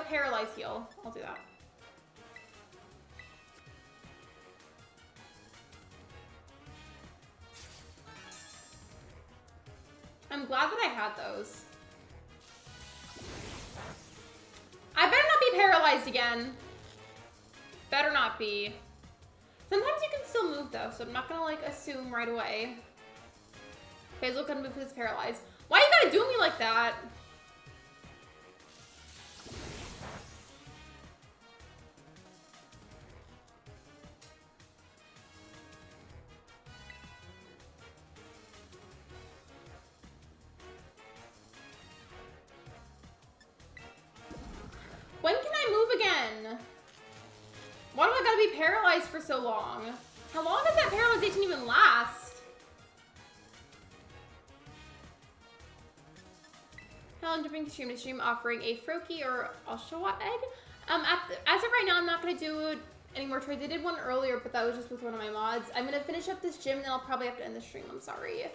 paralyze heal. I'll do that. I'm glad that I had those. I better not be paralyzed again. Better not be. Sometimes you can still move though, so I'm not gonna like assume right away. Basil couldn't move because it's paralyzed. Why you gotta do me like that? When can I move again? Why do I gotta be paralyzed for so long? How long does that paralyzation even last? How long jumping stream to stream offering a Froakie or Oshawott egg? As of right now, I'm not gonna do any more trades. I did one earlier, but that was just with one of my mods. I'm gonna finish up this gym, then I'll probably have to end the stream. I'm sorry.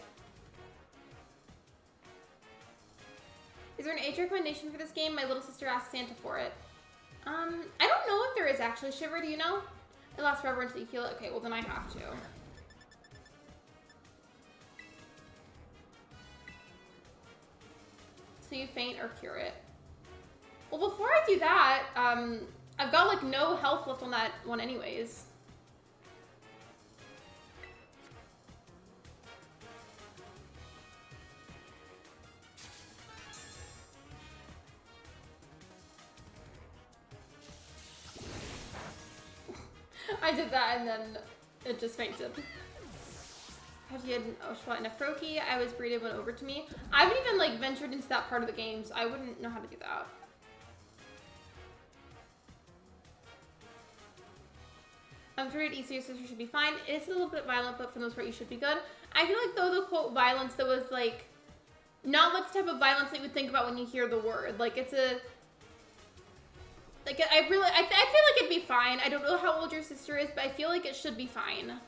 Is there an age recommendation for this game? My little sister asked Santa for it. I don't know if there is actually. Shiver, do you know? It lasts forever until you heal it. Okay, well then I have to. So you faint or cure it. Well, before I do that, I've got like no health left on that one anyways. I did that and then it just fainted. Have you had an Oshawott and a Froakie? I was breeded when over to me. I haven't even like ventured into that part of the game, so I wouldn't know how to do that. I'm sure at Easter your sister should be fine. It's a little bit violent, but for the most part you should be good. I feel like though the quote violence that was like not like the type of violence that you would think about when you hear the word. Like it's a like I feel like it'd be fine. I don't know how old your sister is, but I feel like it should be fine.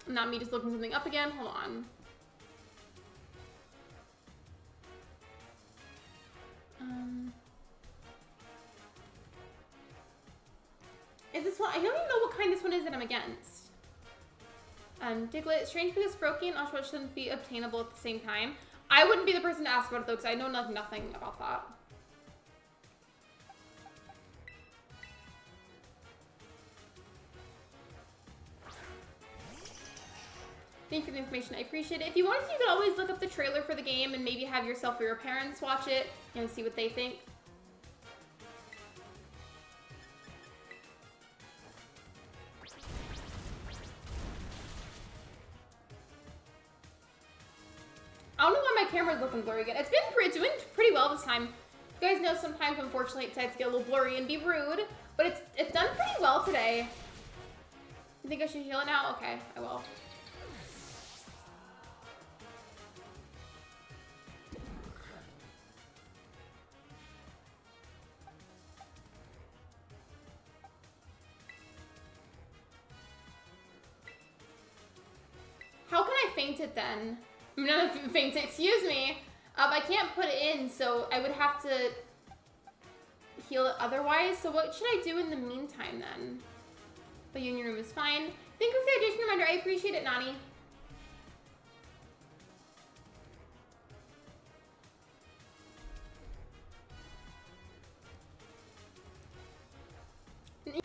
Not me just looking something up again. Hold on. Is this one? I don't even know what kind this one is that I'm against. Diglett, strange because Froakie and Oshawott shouldn't be obtainable at the same time. I wouldn't be the person to ask about it though, because I know nothing about that. Thank you for the information. I appreciate it. If you wanted to, you could always look up the trailer for the game and maybe have yourself or your parents watch it and see what they think. I don't know why my camera's looking blurry again. It's doing pretty well this time. You guys know sometimes, unfortunately, it decides to get a little blurry and be rude, but it's done pretty well today. You think I should heal it now? Okay, I will. How can I faint it then? I'm not faint it, excuse me. I can't put it in, so I would have to heal it otherwise. So what should I do in the meantime then? The union room is fine. Thank you for the addition reminder. I appreciate it, Nani.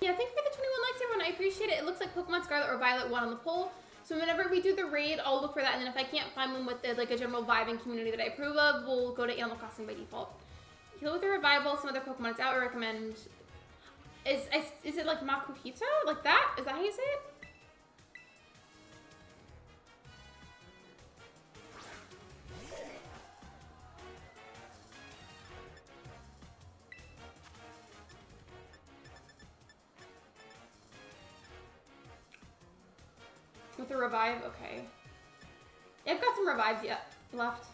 Yeah, thank you for the 21 likes, everyone. I appreciate it. It looks like Pokemon Scarlet or Violet won on the poll. So whenever we do the raid, I'll look for that, and then if I can't find one with like a general vibe and community that I approve of, we'll go to Animal Crossing by default. Heal with a revival, some other Pokemon it's out, I recommend. Is it like Makuhita? Like that? Is that how you say it? With a revive? Okay. Yeah, I've got some revives yet left.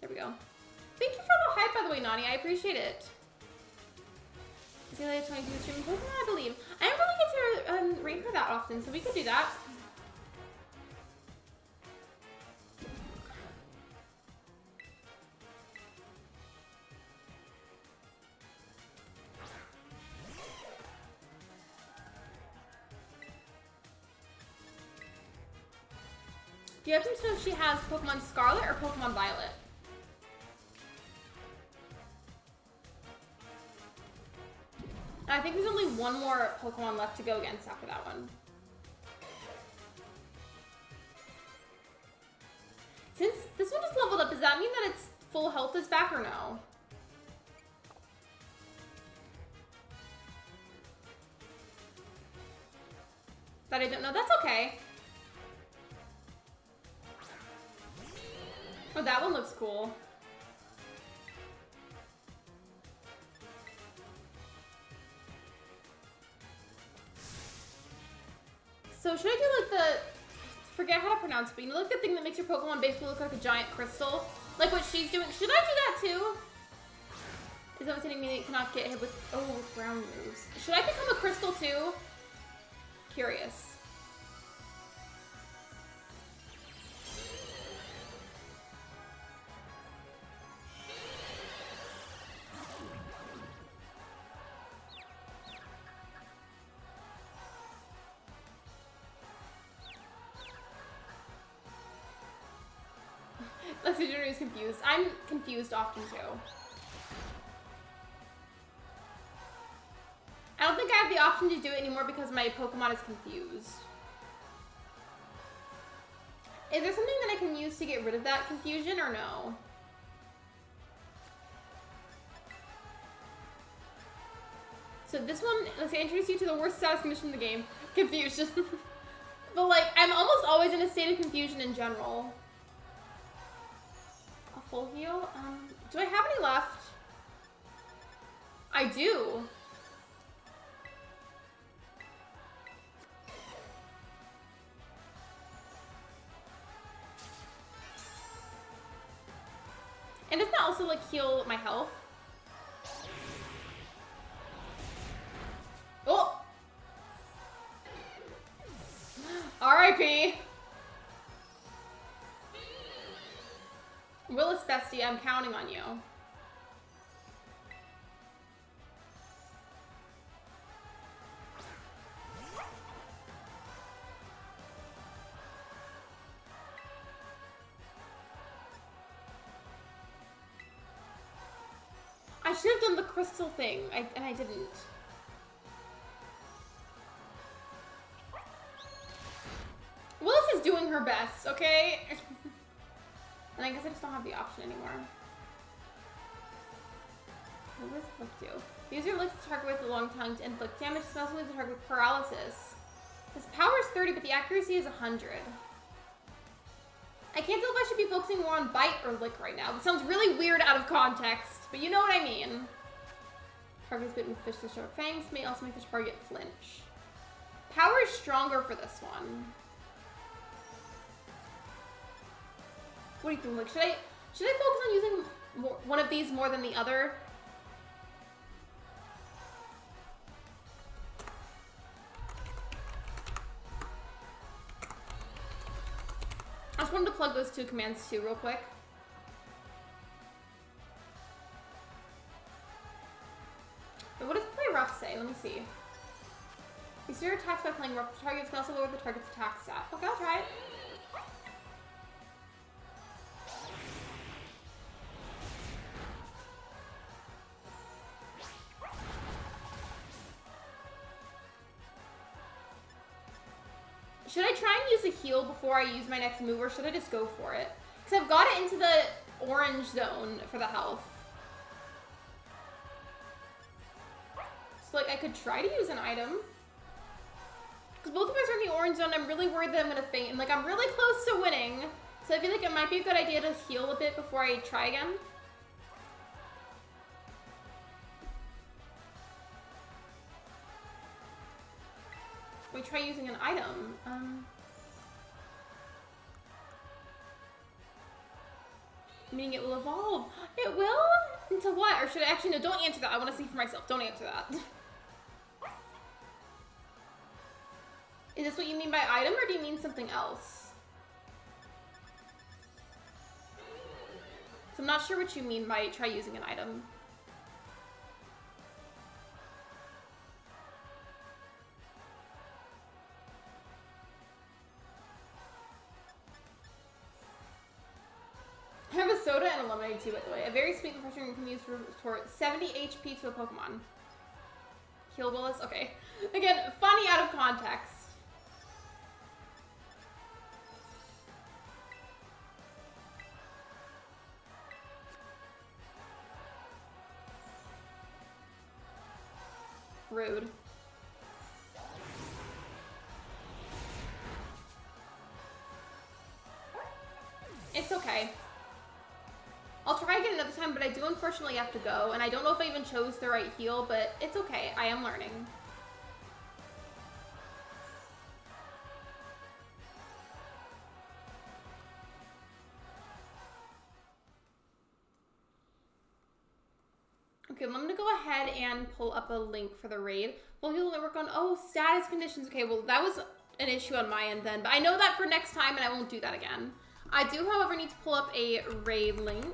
There we go. Thank you for the hype, by the way, Nani. I appreciate it. Is he like 22 streaming Pokemon? I believe. I don't really get to rate her that often, so we could do that. Do you happen to know if she has Pokemon Scarlet or Pokemon Violet? I think there's only one more Pokemon left to go against after that one. Since this one just leveled up, does that mean that its full health is back or no? That I don't know. That's okay. Oh, that one looks cool. So should I do like the, forget how to pronounce it, but you know like the thing that makes your Pokemon basically look like a giant crystal? Like what she's doing. Should I do that too? Is that what's hitting me that you cannot get hit with, with ground moves? Should I become a crystal too? Curious. Lexi Jr. is confused. I'm confused often too. I don't think I have the option to do it anymore because my Pokemon is confused. Is there something that I can use to get rid of that confusion or no? So this one, let's introduce you to the worst status condition in the game. Confusion. But like, I'm almost always in a state of confusion in general. Full heal? Do I have any left? I do. And doesn't that also like heal my health? Oh! R.I.P. Willis bestie, I'm counting on you. I should have done the crystal thing, and I didn't. Willis is doing her best, okay? And I guess I just don't have the option anymore. What does Lurk do? User licks the target with a long tongue to inflict damage, smells leaves the target with paralysis. His power is 30, but the accuracy is 100. I can't tell if I should be focusing more on bite or lick right now. It sounds really weird out of context, but you know what I mean. Target is bitten with fish with sharp fangs, may also make the target flinch. Power is stronger for this one. What do you think? Like, should I focus on using one of these more than the other? I just wanted to plug those two commands too, real quick. But what does play rough say? Let me see. You see your attacks by playing rough. The targets can also lower the target's attack stat. Okay, I'll try it. Should I try and use a heal before I use my next move, or should I just go for it? Because I've got it into the orange zone for the health. So, like, I could try to use an item. Because both of us are in the orange zone, I'm really worried that I'm going to faint. And, like, I'm really close to winning. So I feel like it might be a good idea to heal a bit before I try again. We try using an item. meaning it will evolve. It will? Into what? Or should I actually, no, don't answer that. I want to see for myself. Don't answer that. Is this what you mean by item, or do you mean something else? So I'm not sure what you mean by try using an item. I have a soda and a lemonade too, by the way. A very sweet and refreshing you can use to restore 70 HP to a Pokemon. Heal Willis? Okay. Again, funny out of context. Rude. It's okay. I'll try again another time, but I do unfortunately have to go, and I don't know if I even chose the right heal, but it's okay. I am learning. Okay, well, I'm gonna go ahead and pull up a link for the raid. Well, he'll only work on, oh, status conditions. Okay, well, that was an issue on my end then, but I know that for next time, and I won't do that again. I do, however, need to pull up a raid link.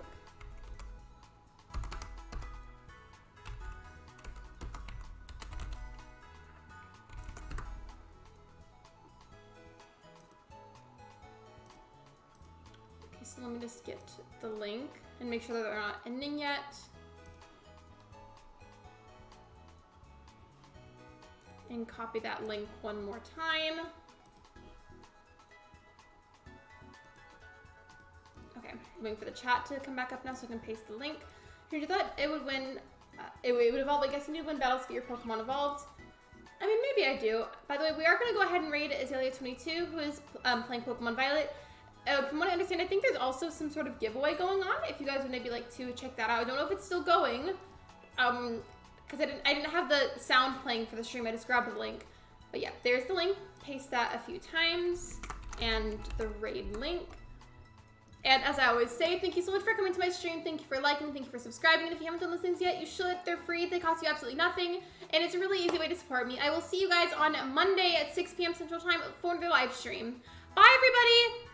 Okay, so let me just get the link and make sure that they're not ending yet. And copy that link one more time. Okay, I'm waiting for the chat to come back up now so I can paste the link. Here, you thought it would win, it would evolve. I guess you need to win battles to get your Pokemon evolved. I mean, maybe I do. By the way, we are going to go ahead and raid Azalea22, who is playing Pokemon Violet. From what I understand, I think there's also some sort of giveaway going on. If you guys would maybe like to check that out. I don't know if it's still going. Because I didn't have the sound playing for the stream. I just grabbed the link. But yeah, there's the link. Paste that a few times. And the raid link. And as I always say, thank you so much for coming to my stream. Thank you for liking. Thank you for subscribing. And if you haven't done those things yet, you should. They're free. They cost you absolutely nothing. And it's a really easy way to support me. I will see you guys on Monday at 6 p.m. Central Time for the live stream. Bye, everybody!